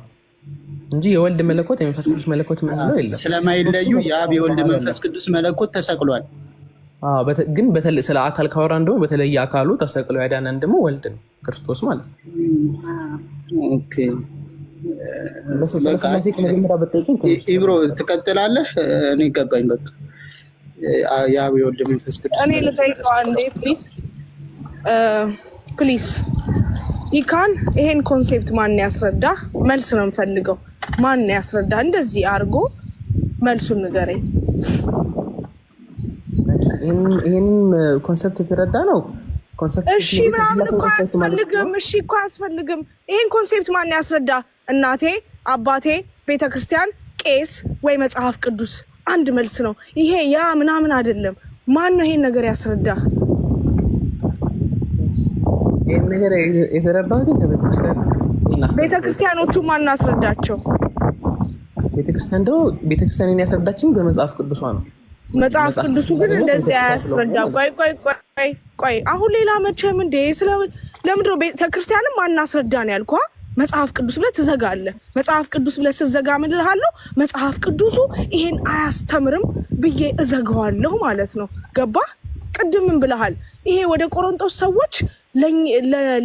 እንጂ የወልድ መለኮት የመንፈስ ቅዱስ መለኮት የምንለው የለም። ስለማይለዩ የአብ የወልድ መንፈስ ቅዱስ መለኮት ተሰቅሏል። ግን በተለይ ስለ አካል ካወራን ደግሞ በተለየ አካሉ ተሰቅሎ ያዳነን ደግሞ ወልድ ነው ክርስቶስ ማለት ነው። ኦኬ ኢብሮ ትቀጥላለህ። እኔ ገባኝ። በቃ የአብ የወልድ መንፈስ ቅዱስ እኔ ልጠይቀው አንዴ ፕሊዝ ይካን ይሄን ኮንሴፕት ማን ያስረዳ? መልስ ነው የምፈልገው። ማን ያስረዳ? እንደዚህ አድርጎ መልሱን ንገረኝ። ይሄን ኮንሰፕት የተረዳ ነው ኮንሰፕት። እሺ ምናምን እኮ አያስፈልግም። እሺ እኮ አያስፈልግም። ይሄን ኮንሴፕት ማን ያስረዳ? እናቴ፣ አባቴ፣ ቤተክርስቲያን፣ ቄስ ወይ መጽሐፍ ቅዱስ? አንድ መልስ ነው ይሄ። ያ ምናምን አይደለም። ማን ነው ይሄን ነገር ያስረዳ? ይሄን ነገር የተረዳው ቤተክርስቲያኖቹ ማን አስረዳቸው? ቤተክርስቲያን ደግሞ ቤተክርስቲያንን ያስረዳችን በመጽሐፍ ቅዱሷ ነው። መጽሐፍ ቅዱሱ ግን እንደዚህ አያስረዳ። ቆይ አሁን ሌላ መቼም እንደ ለምንድነው ቤተክርስቲያንም ማናስረዳ ነው ያልኳ? መጽሐፍ ቅዱስ ብለህ ትዘጋለህ። መጽሐፍ ቅዱስ ብለህ ስትዘጋ ምን እልሃለሁ? መጽሐፍ ቅዱሱ ይሄን አያስተምርም ብዬ እዘጋዋለሁ ማለት ነው። ገባ? ቅድም ምን ብለሃል? ይሄ ወደ ቆሮንቶስ ሰዎች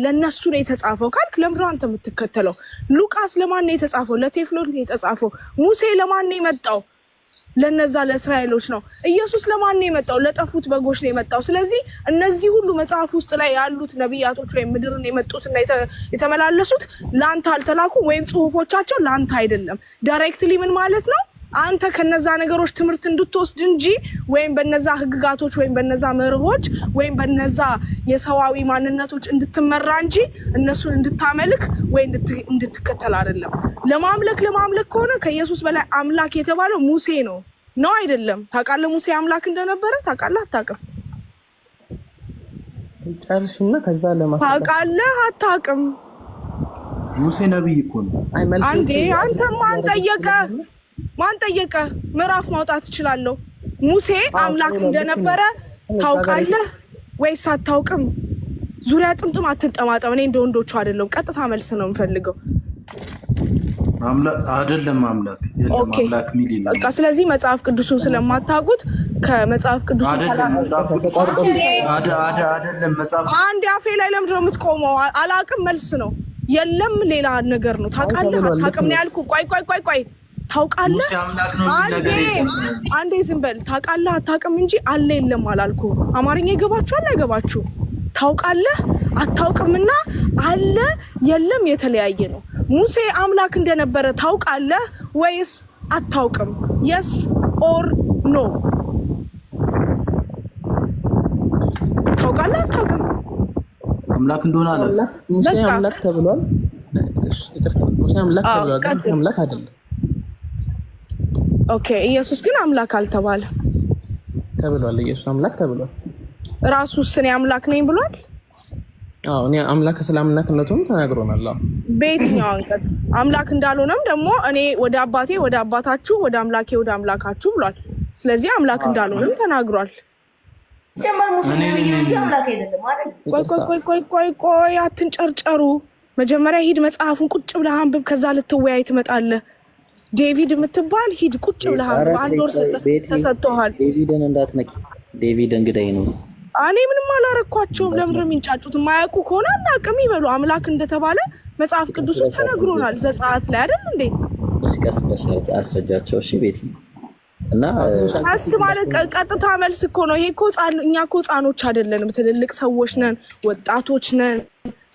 ለነሱ ነው የተጻፈው ካልክ ለምንድን ነው አንተ የምትከተለው? ሉቃስ ለማን ነው የተጻፈው? ለቴዎፍሎስ ነው የተጻፈው። ሙሴ ለማን ነው የመጣው? ለነዛ ለእስራኤሎች ነው። ኢየሱስ ለማን ነው የመጣው? ለጠፉት በጎች ነው የመጣው። ስለዚህ እነዚህ ሁሉ መጽሐፍ ውስጥ ላይ ያሉት ነቢያቶች ወይም ምድርን የመጡትና የተመላለሱት ለአንተ አልተላኩም፣ ወይም ጽሁፎቻቸው ለአንተ አይደለም። ዳይሬክትሊ ምን ማለት ነው? አንተ ከነዛ ነገሮች ትምህርት እንድትወስድ እንጂ ወይም በነዛ ህግጋቶች ወይም በነዛ መርሆች ወይም በነዛ የሰዋዊ ማንነቶች እንድትመራ እንጂ እነሱን እንድታመልክ ወይ እንድትከተል አይደለም። ለማምለክ ከሆነ ከኢየሱስ በላይ አምላክ የተባለው ሙሴ ነው አይደለም? ታውቃለህ ሙሴ አምላክ እንደነበረ? ታውቃለህ አታውቅም? ጨርሽና ከዛ ታውቃለህ አታውቅም? ሙሴ ነብይ እኮ ነው። አንዴ አንተ ማን ጠየቀ? ምዕራፍ ማውጣት እችላለሁ። ሙሴ አምላክ እንደነበረ ታውቃለህ ወይስ አታውቅም? ዙሪያ ጥምጥም አትንጠማጠም። እኔ እንደ ወንዶቹ አይደለም። ቀጥታ መልስ ነው የምፈልገው። አይደለም አምላክ የለም አምላክ ሚል ይላል። በቃ ስለዚህ መጽሐፍ ቅዱሱን ስለማታውቁት ከመጽሐፍ ቅዱስ አይደለም መጽሐፍ አንድ አፌ ላይ ለምንድን ነው የምትቆመው? አላቅም መልስ ነው። የለም ሌላ ነገር ነው። ታውቃለህ አታውቅም ነው ያልኩህ። ቆይ ታውቃለህ አንዴ ዝም በል። ታውቃለህ አታውቅም እንጂ አለ የለም አላልኩም። አማርኛ ይገባችኋል አይገባችሁ? ታውቃለህ አታውቅምና አለ የለም የተለያየ ነው። ሙሴ አምላክ እንደነበረ ታውቃለህ ወይስ አታውቅም? የስ ኦር ኖ? ታውቃለህ አታውቅም? አምላክ እንደሆነ አለ። ሙሴ አምላክ ተብሏል። ሙሴ አምላክ ተብሏል፣ ግን አምላክ አይደለም። ኦኬ ኢየሱስ ግን አምላክ አልተባለ ተብሏል። ኢየሱስ አምላክ ተብሏል። ራሱስ እኔ አምላክ ነኝ ብሏል? አዎ እኔ አምላክ ስለ አምላክነቱም ተናግሮናል። አዎ በየትኛው አንቀጽ? አምላክ እንዳልሆነም ደግሞ እኔ ወደ አባቴ ወደ አባታችሁ ወደ አምላኬ ወደ አምላካችሁ ብሏል። ስለዚህ አምላክ እንዳልሆነም ተናግሯል። ቆይ አትንጨርጨሩ። መጀመሪያ ሂድ መጽሐፉን ቁጭ ብለህ አንብብ፣ ከዛ ልትወያይ ትመጣለህ። ዴቪድ የምትባል ሂድ ቁጭ ብለህ አንብብ። አንድ ወር ተሰጥቶሃል። ዴቪድን እንዳትነኪ። ዴቪድ እንግዳይ ነው። እኔ ምንም አላረኳቸውም። ለምን ነው የሚንጫጩት? የማያውቁ ከሆነ አናውቅም ይበሉ። አምላክ እንደተባለ መጽሐፍ ቅዱስ ውስጥ ተነግሮናል። ዘጸአት ላይ አይደል እንዴ? እሺ ቀስ ብለሽ አስረጃቸው። እሺ ቤት እና ቀስ ማለት ቀጥታ መልስ እኮ ነው ይሄ። እኮ እኛ እኮ ህፃኖች አይደለንም፣ ትልልቅ ሰዎች ነን፣ ወጣቶች ነን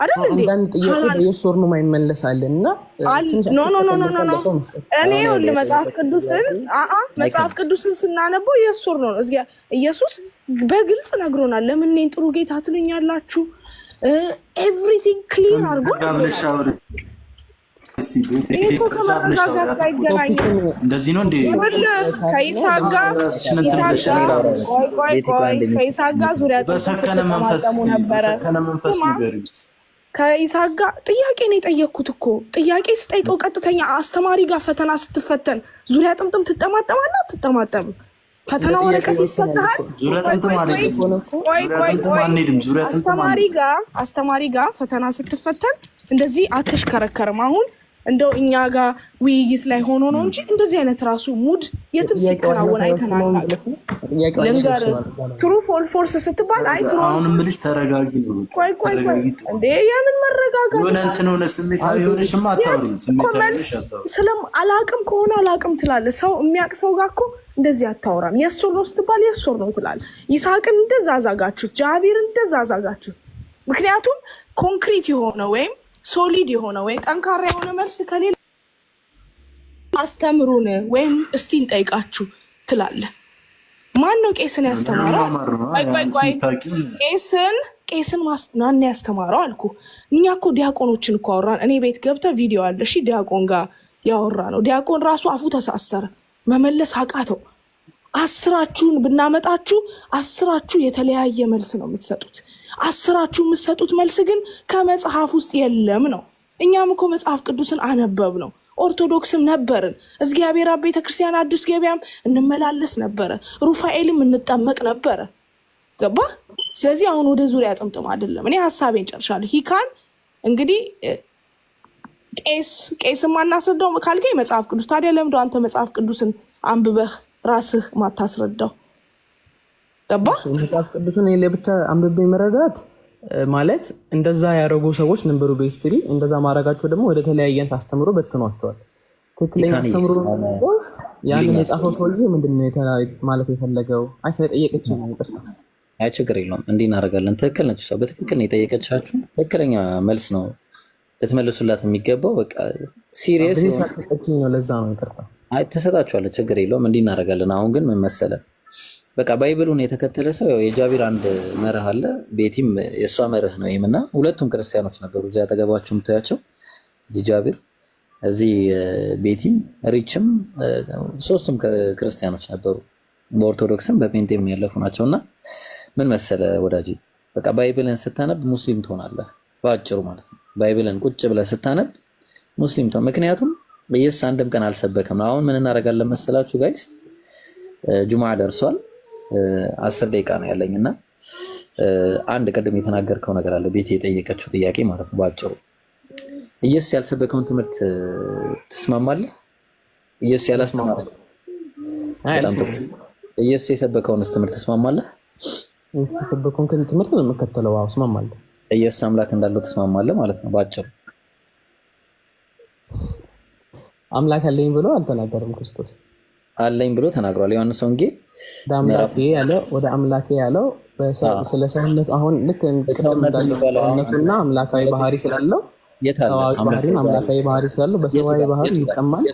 አይደል እንዴ? አንዳንድ ጥያቄ በየሶር ነው የማይመለሳለን እና ኖ እኔ ሁሉ መጽሐፍ ቅዱስን ስናነበው የሶር ነው። ኢየሱስ በግልጽ ነግሮናል። ለምን እኔን ጥሩ ጌታ ትሉኛላችሁ? ኤቭሪቲንግ ክሊር አድርጎ እንደዚህ ነው እንዴ? ከይስሐቅ ጋር ዙሪያ በሰከነ መንፈስ ከይስሐቅ ጋር ጥያቄ ነው የጠየቅኩት እኮ። ጥያቄ ስጠይቀው ቀጥተኛ አስተማሪ ጋር ፈተና ስትፈተን ዙሪያ ጥምጥም ትጠማጠማለህ አትጠማጠምም? ፈተና ወረቀት ይሰጥሃል። አስተማሪ ጋር ፈተና ስትፈተን እንደዚህ አትሽከረከርም። አሁን እንደው እኛ ጋር ውይይት ላይ ሆኖ ነው እንጂ እንደዚህ አይነት ራሱ ሙድ የትም ሲከናወን አይተናል። ልንገር ትሩ ፎል ፎርስ ስትባል አይ ትሩ አሁንም ብልሽ ተረጋጊ ነው። ቆይ እንዴ የምን መረጋጋት የሆነ እንትን ሆነ ስሜታዊ ሆነሽማ አታውሪኝ። ስሜታዊ ስለም አላቅም ከሆነ አላቅም ትላለህ። ሰው የሚያውቅ ሰው ጋር እኮ እንደዚህ አታወራም። የሶር ነው ስትባል የሶር ነው ትላለህ። ይስሐቅን እንደዛ አዛጋችሁት፣ ጃቢርን እንደዛ አዛጋችሁት። ምክንያቱም ኮንክሪት የሆነ ወይም ሶሊድ የሆነ ወይም ጠንካራ የሆነ መልስ ከሌለ አስተምሩን ወይም እስቲ እንጠይቃችሁ ትላለህ። ማን ነው ቄስን ያስተማረው? ቆይ ቄስን ማን ያስተማረው አልኩ። እኛ እኮ ዲያቆኖችን እኮ አወራን። እኔ ቤት ገብተህ ቪዲዮ አለ። እሺ ዲያቆን ጋር ያወራ ነው። ዲያቆን ራሱ አፉ ተሳሰረ፣ መመለስ አቃተው። አስራችሁን ብናመጣችሁ አስራችሁ የተለያየ መልስ ነው የምትሰጡት። አስራችሁ የምትሰጡት መልስ ግን ከመጽሐፍ ውስጥ የለም ነው። እኛም እኮ መጽሐፍ ቅዱስን አነበብ ነው። ኦርቶዶክስም ነበርን። እግዚአብሔር አብ ቤተክርስቲያን አዲስ ገበያም እንመላለስ ነበረ። ሩፋኤልም እንጠመቅ ነበረ። ገባ? ስለዚህ አሁን ወደ ዙሪያ ጥምጥም አይደለም። እኔ ሀሳቤን ጨርሻለሁ። ሂካን እንግዲህ ቄስም አናስረዳው ካልከኝ መጽሐፍ ቅዱስ ታዲያ ለምዶ አንተ መጽሐፍ ቅዱስን አንብበህ ራስህ ማታስረዳው? ገባ? መጽሐፍ ቅዱስን ለብቻ አንብቤ መረዳት ማለት እንደዛ ያደረጉ ሰዎች ነበሩ በሂስትሪ። እንደዛ ማድረጋቸው ደግሞ ወደ ተለያየ አስተምሮ በትኗቸዋል። ትክክለኛ አስተምሮ ያንን የጻፈው ሰውዬ ምንድነው ማለት የፈለገው? አይ ስለጠየቀች ነው ይቅርታ። አይ ችግር የለውም እንዲህ እናደርጋለን። ትክክል ነች ሰው በትክክል ነው የጠየቀቻችሁ። ትክክለኛ መልስ ነው ልትመልሱላት የሚገባው። በቃ ሲሪየስ ነው። ለዛ ነው ይቅርታ። አይ ተሰጣችኋለሁ፣ ችግር የለውም እንዲህ እናደርጋለን። አሁን ግን ምን መሰለህ በቃ ባይብሉን የተከተለ ሰው ያው የጃቢር አንድ መርህ አለ፣ ቤቲም የእሷ መርህ ነው። ይህምና ሁለቱም ክርስቲያኖች ነበሩ። እዚያ አጠገባችሁ የምታያቸው እዚህ ጃቢር፣ እዚህ ቤቲም፣ ሪችም ሶስቱም ክርስቲያኖች ነበሩ። በኦርቶዶክስም በፔንቴም ያለፉ ናቸው። እና ምን መሰለ ወዳጅ በቃ ባይብልን ስታነብ ሙስሊም ትሆናለህ በአጭሩ ማለት ነው። ባይብልን ቁጭ ብለህ ስታነብ ሙስሊም ትሆን። ምክንያቱም ኢየሱስ አንድም ቀን አልሰበከም። አሁን ምን እናደርጋለን መሰላችሁ ጋይስ፣ ጁሙዓ ደርሷል። 10 ደቂቃ ነው ያለኝ እና አንድ ቀደም የተናገርከው ነገር አለ ቤት የጠየቀችው ጥያቄ ማለት ነው። ባጭሩ ኢየሱስ ያልሰበከውን ትምህርት ትስማማለህ? ኢየሱስ ያላስተማረው ኢየሱስ የሰበከውን ትምህርት ትስማማለህ? የሰበከውን ትምህርት ነው የምከተለው። አዎ እስማማለሁ። ኢየሱስ አምላክ እንዳለው ትስማማለህ ማለት ነው ባጭሩ። አምላክ አለኝ ብሎ አልተናገረም ክርስቶስ። አለኝ ብሎ ተናግሯል። ዮሐንስ ወንጌል አምላኬ ያለው ወደ አምላኬ ያለው ስለ ሰውነቱ አሁን ልክ ሰውነቱና አምላካዊ ባህሪ ስላለው ሰዋዊ ባህሪን አምላካዊ ባህሪ ስላለው በሰዋዊ ባህሪ ይጠማል።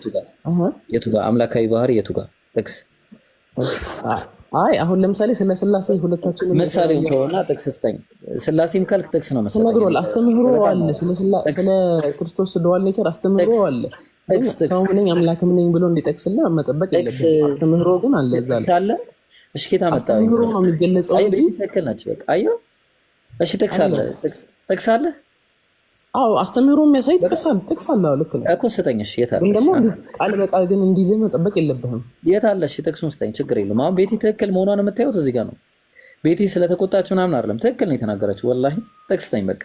የቱ ጋር አምላካዊ ባህሪ የቱ ጋር ጥቅስ? አይ አሁን ለምሳሌ ስለ ስላሴ ሁለታችን ምሳሌ ከሆነ ጥቅስ ስጠኝ። ስላሴም ካልክ ጥቅስ ነው መሰለኝ። ተነግሯል። አስተምህሮ አለ። ስለ ክርስቶስ ዱዋል ኔቸር አስተምህሮ አለ። ሰው ነኝ አምላክም ነኝ ብሎ እንዲጠቅስና መጠበቅ የለበትም። አስተምህሮ ግን አለ እዛ አለ። እሺ ኬታ መጣ አስተምህሮ ነው የሚገለጸው እንጂ ትክክል ናቸው። በቃ አየሁ። እሺ ጥቅስ አለ። ጥቅስ አለ። አዎ አስተምህሮ የሚያሳይ ጥቅስ አለ። ልክ ነው እኮ ስጠኝ። እሺ የት አለ? ግን ደግሞ ቃል በቃል ግን እንዲህ መጠበቅ የለብህም። የት አለ? እሺ ጥቅሱን ስጠኝ። ችግር የለም። አሁን ቤቲ ትክክል መሆኗን የምታዩት እዚህ ጋር ነው። ቤቲ ስለተቆጣች ምናምን አይደለም፣ ትክክል ነው የተናገረችው። ወላሂ ጥቅስ ስጠኝ በቃ።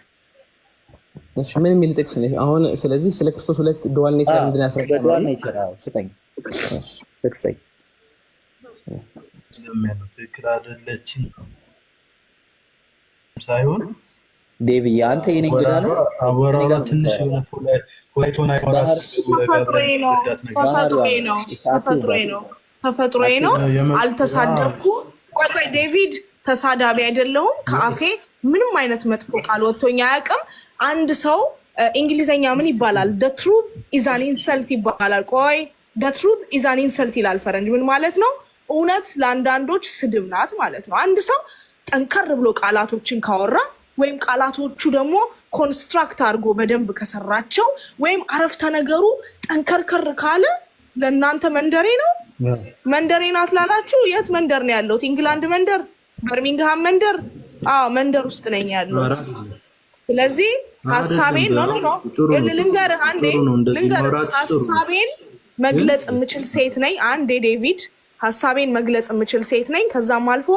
እሺ ምን የሚል ጥቅስ ነው አሁን? ስለዚህ ስለ ክርስቶስ ሁለት ዱዋል ኔቸር ምንድን ያስረዳል? ዱዋል ኔቸር ስጠኝ። ጥቅስ ስጠኝ። ትክክል አይደለችም ሳይሆን ዴቪ አንተ የኔ እንግዳ ነው። አወራራ ትንሽ ፖላይቶና ተፈጥሮዬ ነው። አልተሳደብኩም። ቆይ ዴቪድ ተሳዳቢ አይደለሁም። ከአፌ ምንም አይነት መጥፎ ቃል ወጥቶኝ አያውቅም። አንድ ሰው እንግሊዘኛ ምን ይባላል? the truth is an insult ይባላል። ቆይ the truth is an insult ይላል ፈረንጅ። ምን ማለት ነው? እውነት ለአንዳንዶች ስድብ ናት ማለት ነው። አንድ ሰው ጠንከር ብሎ ቃላቶችን ካወራ ወይም ቃላቶቹ ደግሞ ኮንስትራክት አድርጎ በደንብ ከሰራቸው ወይም አረፍተ ነገሩ ጠንከርከር ካለ ለእናንተ መንደሬ ነው። መንደሬ ናት ላላችሁ የት መንደር ነው ያለሁት? ኢንግላንድ መንደር፣ በርሚንግሃም መንደር። መንደር ውስጥ ነኝ ያለሁት። ስለዚህ ሀሳቤን ልንገርህ፣ ሀሳቤን መግለጽ የምችል ሴት ነኝ። አንዴ ዴቪድ ሀሳቤን መግለጽ የምችል ሴት ነኝ። ከዛም አልፎ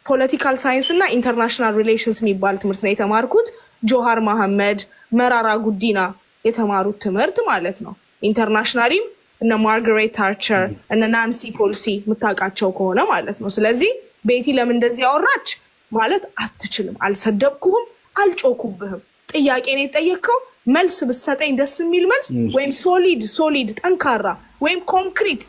ፖለቲካል ሳይንስ እና ኢንተርናሽናል ሪሌሽንስ የሚባል ትምህርት ነው የተማርኩት። ጆሃር መሐመድ፣ መራራ ጉዲና የተማሩት ትምህርት ማለት ነው። ኢንተርናሽናሊም እነ ማርጋሬት ታቸር እነ ናንሲ ፖልሲ የምታውቃቸው ከሆነ ማለት ነው። ስለዚህ ቤቲ ለምን እንደዚህ ያወራች ማለት አትችልም። አልሰደብኩህም፣ አልጮኩብህም። ጥያቄ ነው የጠየቅከው። መልስ ብትሰጠኝ ደስ የሚል መልስ ወይም ሶሊድ ጠንካራ ወይም ኮንክሪት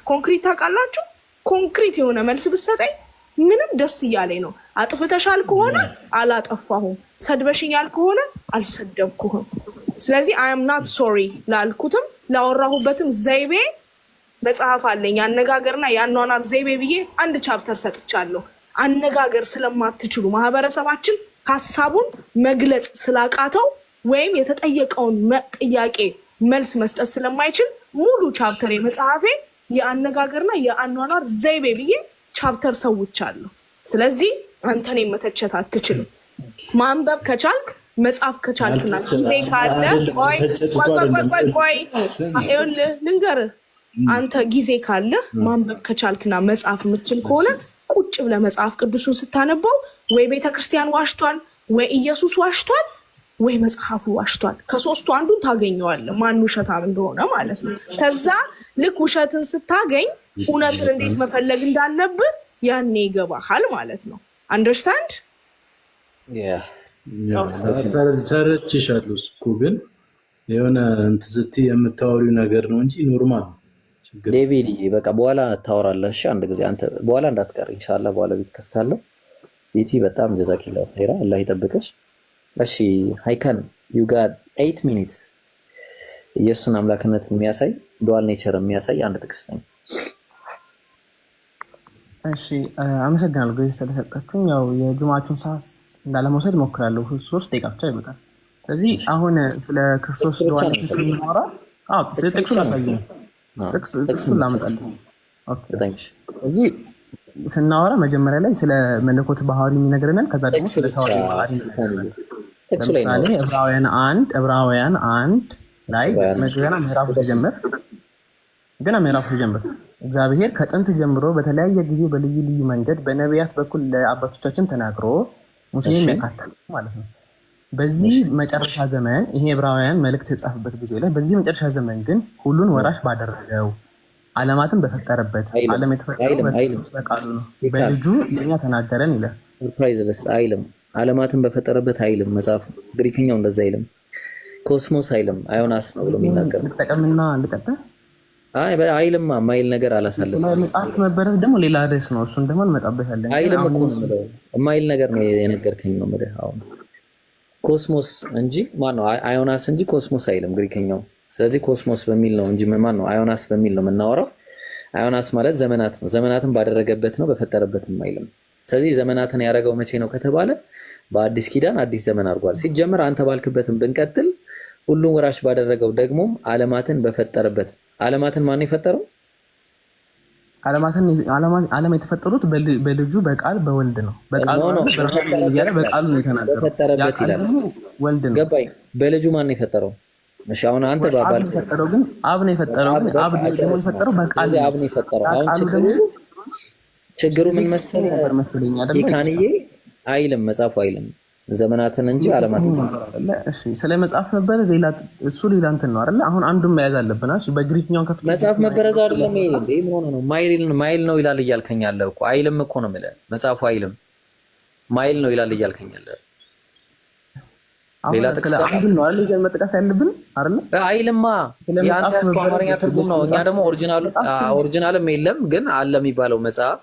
ታውቃላችሁ፣ ኮንክሪት የሆነ መልስ ብትሰጠኝ ምንም ደስ እያለኝ ነው። አጥፍተሻል ከሆነ አላጠፋሁም፣ ሰድበሽኛል ከሆነ አልሰደብኩህም። ስለዚህ አይ አም ናት ሶሪ ላልኩትም ላወራሁበትም ዘይቤ መጽሐፍ አለኝ። አነጋገርና የአኗኗር ዘይቤ ብዬ አንድ ቻፕተር ሰጥቻለሁ። አነጋገር ስለማትችሉ ማህበረሰባችን ሀሳቡን መግለጽ ስላቃተው ወይም የተጠየቀውን ጥያቄ መልስ መስጠት ስለማይችል ሙሉ ቻፕተር የመጽሐፌ የአነጋገርና የአኗኗር ዘይቤ ብዬ ቻፕተር ሰውቻለሁ። ስለዚህ አንተን መተቸት አትችልም። ማንበብ ከቻልክ መጽሐፍ ከቻልክና ጊዜ ካለ ቆይ ልንገርህ፣ አንተ ጊዜ ካለ ማንበብ ከቻልክና መጽሐፍ የምትችል ከሆነ ቁጭ ብለህ መጽሐፍ ቅዱሱን ስታነበው ወይ ቤተክርስቲያን ዋሽቷል፣ ወይ ኢየሱስ ዋሽቷል፣ ወይ መጽሐፉ ዋሽቷል። ከሶስቱ አንዱን ታገኘዋለህ፣ ማን ውሸታም እንደሆነ ማለት ነው። ከዛ ልክ ውሸትን ስታገኝ እውነትን እንዴት መፈለግ እንዳለብህ ያኔ ይገባሃል ማለት ነው። አንደርስታንድ? ተረድቼሻለሁ። እኮ ግን የሆነ እንትን ስትይ የምታወሪው ነገር ነው እንጂ ኖርማል ነው። ዴቪድ በቃ በኋላ ታወራለህ። እሺ አንድ ጊዜ አንተ በኋላ እንዳትቀር ኢንሻአላህ። በኋላ ቤት ከፍታለሁ። ቤቲ በጣም ጀዛኪላሁ ኸይራ፣ አላህ ይጠብቅሽ። እሺ ሃይካን ዩ ጋት 8 ሚኒትስ። ኢየሱስን አምላክነት የሚያሳይ ዱዋል ኔቸር የሚያሳይ አንድ ጥቅስ ነኝ። እሺ አመሰግናለሁ ጋር ስለተሰጣችሁኝ። ያው የጁማቹን ሰዓት እንዳለመውሰድ እሞክራለሁ። 3 ደቂቃ ብቻ ይበቃል። ስለዚህ አሁን ስለ ክርስቶስ ዱዋል ኔቸር እናወራ። ጥቅሱን አሳየኝ። ጥቅሱን ላመጣልህ። ስለዚህ ስናወራ መጀመሪያ ላይ ስለ መለኮት ባህሪ የሚነግረናል። ከዛ ደግሞ ስለ ሰው ባህሪ ይነግረናል። ለምሳሌ ዕብራውያን 1 ላይ ገና ምዕራፉ ሲጀምር እግዚአብሔር ከጥንት ጀምሮ በተለያየ ጊዜ በልዩ ልዩ መንገድ በነቢያት በኩል ለአባቶቻችን ተናግሮ ሙሴን ያካተተ ማለት ነው። በዚህ መጨረሻ ዘመን ይሄ ዕብራውያን መልእክት የጻፈበት ጊዜ ላይ በዚህ መጨረሻ ዘመን ግን ሁሉን ወራሽ ባደረገው ዓለማትን በፈጠረበት ዓለም የተፈጠረው በቃሉ ነው በልጁ ለኛ ተናገረን ይላል። ሰርፕራይዝለስ አይልም። ዓለማትን በፈጠረበት አይልም መጽሐፍ ግሪክኛው እንደዛ አይልም። ኮስሞስ አይልም። አዮናስ ነው ብሎ የሚናገር ልጠቀምና ልቀጥል አይልማ። ማይል ነገር አላሳለፈም። መጽሐፍ መበረት ደግሞ ሌላ ርዕስ ነው። እሱን ደግሞ እንመጣበታለን። አይልም እኮ ነው የምልህ። ማይል ነገር ነው የነገርከኝ ነው የምልህ። አሁን ኮስሞስ እንጂ ማነው አዮናስ እንጂ ኮስሞስ አይልም ግሪክኛው። ስለዚህ ኮስሞስ በሚል ነው እንጂ ማነው አዮናስ በሚል ነው የምናወራው። አዮናስ ማለት ዘመናት ነው። ዘመናትን ባደረገበት ነው በፈጠረበትም አይልም። ስለዚህ ዘመናትን ያደረገው መቼ ነው ከተባለ በአዲስ ኪዳን አዲስ ዘመን አድርጓል። ሲጀመር አንተ ባልክበትም ብንቀጥል ሁሉን ወራሽ ባደረገው ደግሞ ዓለማትን በፈጠረበት። ዓለማትን ማን የፈጠረው? ዓለም የተፈጠሩት በልጁ በቃል በወልድ ነው። በቃሉ ነው የተናገረው። በፈጠረበት ይላል። ወልድ ነው። ገባኝ። በልጁ ማን የፈጠረው? እሺ አሁን አንተ ባባል የፈጠረው ግን አብ ነው የፈጠረው። አብ ደግሞ የፈጠረው በቃል አብ ነው የፈጠረው። አሁን ችግሩ ምን መሰለህ? ይካንዬ አይልም መጽሐፉ አይልም ዘመናትን እንጂ ዓለማትን። እሺ ስለ መጽሐፍ መበረዝ ሌላ እሱ ሌላ እንትን ነው አይደል? አሁን አንዱን መያዝ አለብን። እሺ በግሪክኛው ከፍተኛ መጽሐፍ መበረዝ አይደለም ይሄ እንዴ? ምን ሆነ ነው? ማይል ነው ይላል እያልከኝ ያለው እኮ አይልም እኮ ነው የምልህ። መጽሐፉ አይልም ማይል ነው ይላል እያልከኝ ያለው ሌላ ጥቅስ ነው አይደል? ይዘን መጥቀስ ያለብን አይደል? አይልማ ያንተ ያስከው አማርኛ ትርጉም ነው። እኛ ደግሞ ኦሪጂናልም የለም ግን አለ የሚባለው መጽሐፍ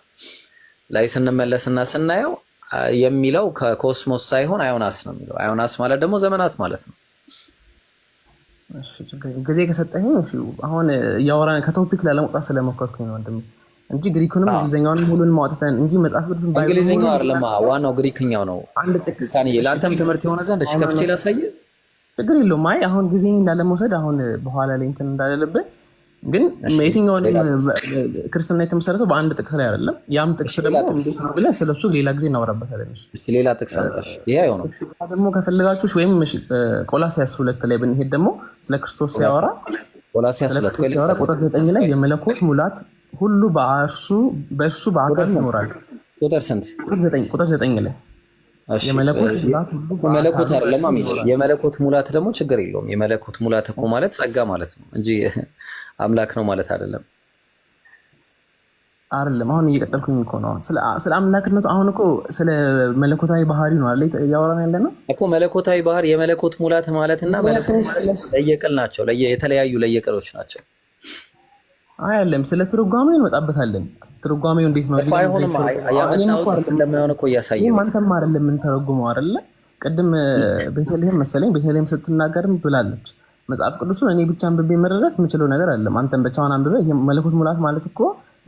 ላይ ስንመለስና ስናየው የሚለው ከኮስሞስ ሳይሆን አዮናስ ነው የሚለው። አዮናስ ማለት ደግሞ ዘመናት ማለት ነው። እሺ ጊዜ ከሰጠኝ አሁን እያወራን ከቶፒክ ላለመውጣት ስለሞከርኩኝ ነው ወንድም እንጂ ግሪኩንም እንግሊዝኛውንም ሁሉን ማውጣታን እንጂ መጽሐፍ ቅዱስን እንግሊዝኛው አይደለም ዋናው ግሪክኛው ነው። አንድ ጥቅስ ለአንተም ትምህርት የሆነ ዘንድ እሺ ከፍቼ ላሳየህ። ችግር የለውም። አይ አሁን ጊዜ እንዳለመውሰድ አሁን በኋላ ላይ እንትን እንዳለልብን ግን የትኛውን ክርስትና የተመሰረተው በአንድ ጥቅስ ላይ አይደለም። ያም ጥቅስ ደግሞ እንዴት ነው ብለህ ስለሱ ሌላ ጊዜ እናወራበታለን። ሌላ ጥቅስ አምጣሽ። ይሄ አይሆንም ደግሞ ከፈለጋችሁ ወይም ቆላስይስ 2 ላይ ብንሄድ ደግሞ ስለ ክርስቶስ ሲያወራ ቆላስይስ 2 ቁጥር 9 ላይ የመለኮት ሙላት ሁሉ በእርሱ በአካል ይኖራል። ቁጥር ስንት? ቁጥር 9 ላይ የመለኮት አይደለም የሚለው የመለኮት ሙላት ደግሞ ችግር የለውም። የመለኮት ሙላት እኮ ማለት ጸጋ ማለት ነው እንጂ አምላክ ነው ማለት አይደለም። አሁን እየቀጠልኩኝ እኮ ነው ስለ አምላክነቱ። አሁን እኮ ስለ መለኮታዊ ባህሪ ነው አይደል እያወራን ያለ ነው እኮ። መለኮታዊ ባህሪ የመለኮት ሙላት ማለትና ለየቅል ናቸው፣ የተለያዩ ለየቅሎች ናቸው። አይደለም ስለ ትርጓሜው እንመጣበታለን። ትርጓሜው እንዴት ነው እዚህ አይሆንም። እንደማይሆን እኮ እያሳየው አንተም አይደለም የምንተረጉመው አይደለ? ቅድም ቤተልሔም መሰለኝ ቤተልሔም ስትናገርም ብላለች መጽሐፍ ቅዱስን እኔ ብቻ አንብቤ መረዳት የምችለው ነገር አይደለም። አንተም ብቻውን አንብበህ ይሄ መለኮት ሙላት ማለት እኮ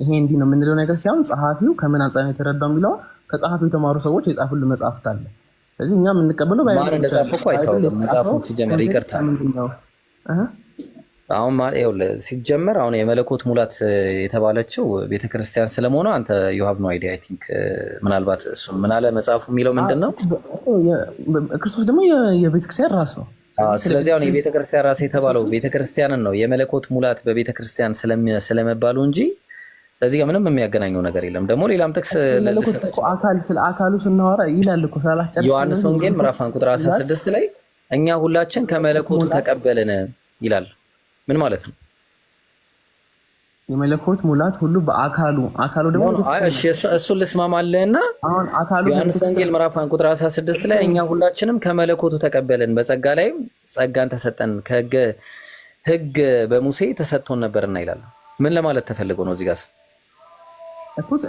ይሄ እንዲህ ነው የምንለው ነገር ሳይሆን ጸሐፊው ከምን አንጻር ነው የተረዳው የሚለው ከጸሐፊው የተማሩ ሰዎች የጻፉልን መጽሐፍት አለ። ስለዚህ እኛ የምንቀበለው ማን እንደጻፈው እኮ አይታወቅም። መጽሐፉን ሲጀመር ይቅርታል አሁን ሲጀመር አሁን የመለኮት ሙላት የተባለችው ቤተክርስቲያን ስለመሆኑ አንተ you have no idea I think ምናልባት እሱን ምን አለ መጽሐፉ የሚለው ምንድን ነው? ክርስቶስ ደግሞ የቤተክርስቲያን ራስ ነው። ስለዚህ አሁን የቤተክርስቲያን ራስ የተባለው ቤተክርስቲያንን ነው የመለኮት ሙላት በቤተክርስቲያን ስለመባሉ እንጂ ስለዚህ ጋር ምንም የሚያገናኘው ነገር የለም። ደግሞ ሌላም ጥቅስ ስለ አካሉ ስናወራ ይላል እኮ ሳላስጨርስ ዮሐንስ ወንጌል ምዕራፍ 1 ቁጥር 16 ላይ እኛ ሁላችን ከመለኮቱ ተቀበልን ይላል። ምን ማለት ነው? የመለኮት ሙላት ሁሉ በአካሉ ደግሞ እሺ እሱን ልስማማለህና አሁን አካሉ ዮሐንስ ወንጌል ምዕራፍ 1 ቁጥር 16 ላይ እኛ ሁላችንም ከመለኮቱ ተቀበልን በጸጋ ላይም ጸጋን ተሰጠን ሕግ በሙሴ ተሰጥቶን ነበርና ይላል። ምን ለማለት ተፈልጎ ነው እዚህ ጋር?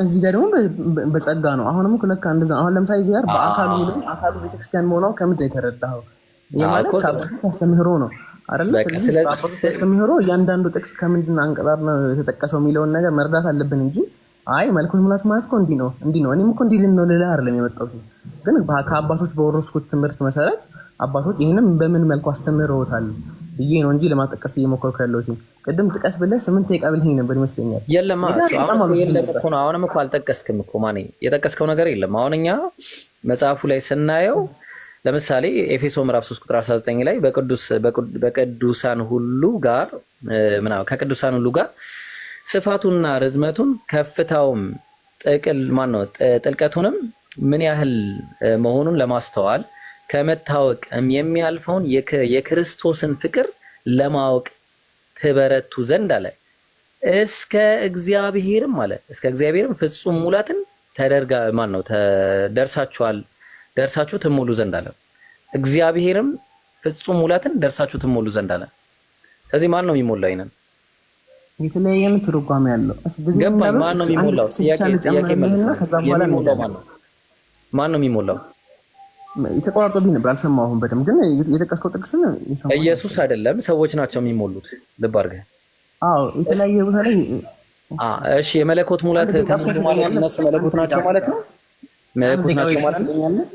እዚህ ጋር ደግሞ በጸጋ ነው። አሁንም እኮ ለካ እንደዛ አሁን ለምሳሌ እዚህ ጋር በአካሉ ነው አካሉ ቤተክርስቲያን መሆኗን ከምንድን ነው የተረዳኸው? የማለት አስተምህሮ ነው አይደል? ስለዚህ አስተምህሮ እያንዳንዱ ጥቅስ ከምንድን አንቀጣር ነው የተጠቀሰው የሚለውን ነገር መረዳት አለብን እንጂ አይ መለኮት ሙላት ማለት እኮ እንዲህ ነው እኔም እኮ እንዲህ ነው ልልህ አይደለም የመጣሁት። ግን ከአባቶች በወረስኩት ትምህርት መሰረት አባቶች ይህንም በምን መልኩ አስተምረውታል ብዬ ነው እንጂ ለማጠቀስ እየሞከርኩ ያለሁት። ቅድም ጥቀስ ብለህ 8 የቀብልኝ ነበር ይመስለኛል። የለም እኮ ነው አሁንም እኮ አልጠቀስክም እኮ ማን የጠቀስከው ነገር የለም። አሁን እኛ መጽሐፉ ላይ ስናየው ለምሳሌ ኤፌሶ ምዕራፍ 3 ቁጥር 19 ላይ በቅዱሳን ሁሉ ጋር ከቅዱሳን ሁሉ ጋር ስፋቱና ርዝመቱን ከፍታውም ጥልቀቱንም ምን ያህል መሆኑን ለማስተዋል ከመታወቅ የሚያልፈውን የክርስቶስን ፍቅር ለማወቅ ትበረቱ ዘንድ አለ እስከ እግዚአብሔርም አለ እስከ እግዚአብሔርም ፍጹም ሙላትን ተደርጋ ማን ነው ደርሳችሁ ትሞሉ ዘንድ አለ። እግዚአብሔርም ፍጹም ሙላትን ደርሳችሁ ትሞሉ ዘንድ አለ። ስለዚህ ማን ነው የሚሞላው? ይሄንን የተለያየ ትርጓሜ ያለው ገባኝ። ማን ነው የሚሞላው? ጥያቄ መልስ። የሚሞላው ማን ነው የሚሞላው? የተቆራረጠብኝ ነበር አልሰማሁም በደምብ ግን የጠቀስከው ጥቅስ ኢየሱስ አይደለም ሰዎች ናቸው የሚሞሉት። ልብ አድርገህ አዎ የተለያየ ቦታ ላይ እሺ የመለኮት ሙላት ተሞሉ ማለት እነሱ መለኮት ናቸው ማለት ነው። መለኮት ናቸው ማለት ነው።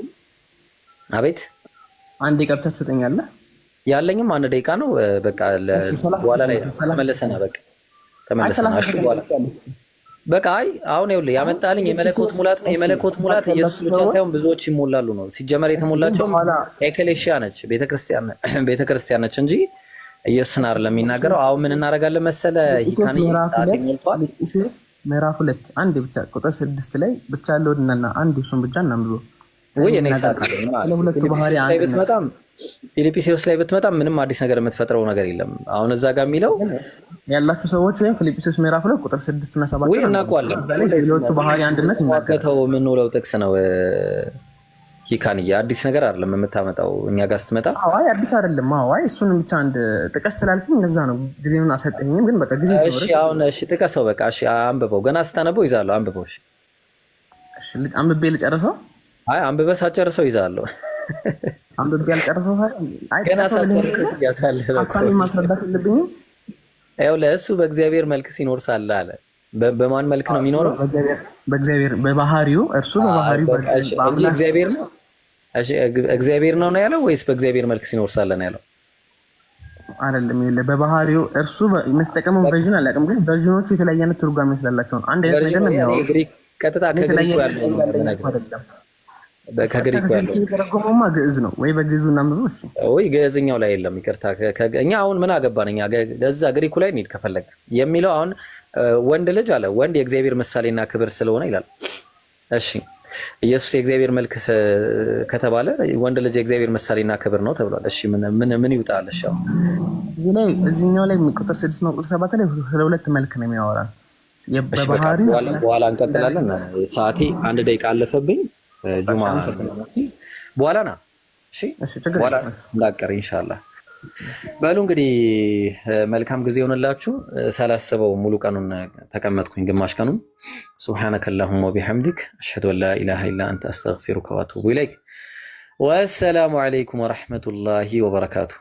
አቤት አንድ ደቂቃ ብቻ ትሰጠኛለህ? ያለኝም አንድ ደቂቃ ነው። በቃ በኋላ ላይ ተመለሰና በቃ ተመለሰና እሺ በኋላ በቃ አሁን ይኸውልህ ያመጣልኝ የመለኮት ሙላት ነው። የመለኮት ሙላት ኢየሱስ ብቻ ሳይሆን ብዙዎች ይሞላሉ ነው። ሲጀመር የተሞላቸው ኤክሌሲያ ነች ቤተክርስቲያን ነች እንጂ ኢየሱስን አይደለም የሚናገረው። አሁን ምን እናደርጋለን መሰለ ይካኒ ፊልጵስዩስ ምዕራፍ 2 አንድ ብቻ ቁጥር 6 ላይ ብቻ ያለውና አንድ እሱን ብቻ እናንብበው። ወይ እኔ ለሁለቱ ባህሪ አንድ በጣም ፊልጵስዩስ ላይ ብትመጣ ምንም አዲስ ነገር የምትፈጥረው ነገር የለም። አሁን እዛ ጋር የሚለው ያላችሁ ሰዎች ወይም ፊልጵስዩስ ምዕራፍ 2 ቁጥር 6 እና 7 ወይ እናውቀዋለን። ለሁለቱ ባህሪ አንድነት እናቀተው ምን ነው ጥቅስ ነው ይካንዬ አዲስ ነገር አይደለም የምታመጣው እኛ ጋር ስትመጣ። አይ አዲስ አይደለም። አይ እሱንም ብቻ አንድ ጥቀስ ስላልከኝ እንደዛ ነው ጊዜውን አሰጠኝም። ግን በቃ ጊዜ ነው። እሺ አሁን እሺ ጥቀሰው በቃ እሺ አንብበው። ገና ስታነበው ይዛለሁ አንብበው። እሺ እሺ አንብቤ ልጨርሰው? አይ አንብበህ ሳትጨርሰው ይዛለሁ። አንብቤ አልጨርሰው? አይ ገና ሳትጨርሰው ያሳለህ ሀሳቤን ማስረዳት የለብኝም። ያው ለእሱ በእግዚአብሔር መልክ ሲኖር ሳለ አለ። በማን መልክ ነው የሚኖረው? በእግዚአብሔር በባህሪው እርሱ በባህሪው እግዚአብሔር ነው። እሺ እግዚአብሔር ነው ያለው ወይስ በእግዚአብሔር መልክ ሲኖር ሳለ ነው ያለው? አይደለም ይኸውልህ በባህሪው እርሱ የምትጠቀመው ቨርዥን አላውቅም፣ ግን ቨርዥኖቹ የተለያየ አይነት ትርጓሜ ስላላቸው ነው። አንድ አይነት ነገር ነው የሚያወራው። ግሪክ ቀጥታ ከግሪክ ያለው አይደለም። ከግሪክ ያለው የተረጎመውማ ግዕዝ ነው ወይ በግዕዙ እናንብበው። እሺ ወይ ግዕዝኛው ላይ የለም። ይቅርታ እኛ አሁን ምን አገባን እኛ ለዛ ግሪኩ ላይ እንሂድ ከፈለግ የሚለው አሁን ወንድ ልጅ አለ ወንድ የእግዚአብሔር ምሳሌና ክብር ስለሆነ ይላል። እሺ ኢየሱስ የእግዚአብሔር መልክ ከተባለ ወንድ ልጅ የእግዚአብሔር ምሳሌና ክብር ነው ተብሏል። እሺ ምን ይውጣል? እሺ እዚህኛው ላይ ቁጥር 6 ነው ቁጥር 7 ላይ ስለ ሁለት መልክ ነው የሚያወራው። በባህሪ በኋላ እንቀጥላለን። ሰዓቴ 1 ደቂቃ አለፈብኝ። ጁማ በኋላ ና እሺ በኋላ እንዳቀር ኢንሻአላህ። በሉ እንግዲህ መልካም ጊዜ ይሆንላችሁ። ሳላስበው ሙሉ ቀኑን ተቀመጥኩኝ፣ ግማሽ ቀኑን። ሱብሃነከ አላሁመ ወቢሐምዲክ አሽሀዱ አን ላ ኢላሃ ኢላ አንተ አስተግፊሩከ ወአቱቡ ኢለይክ። ወሰላሙ አለይኩም ወራህመቱላሂ ወበረካቱሁ።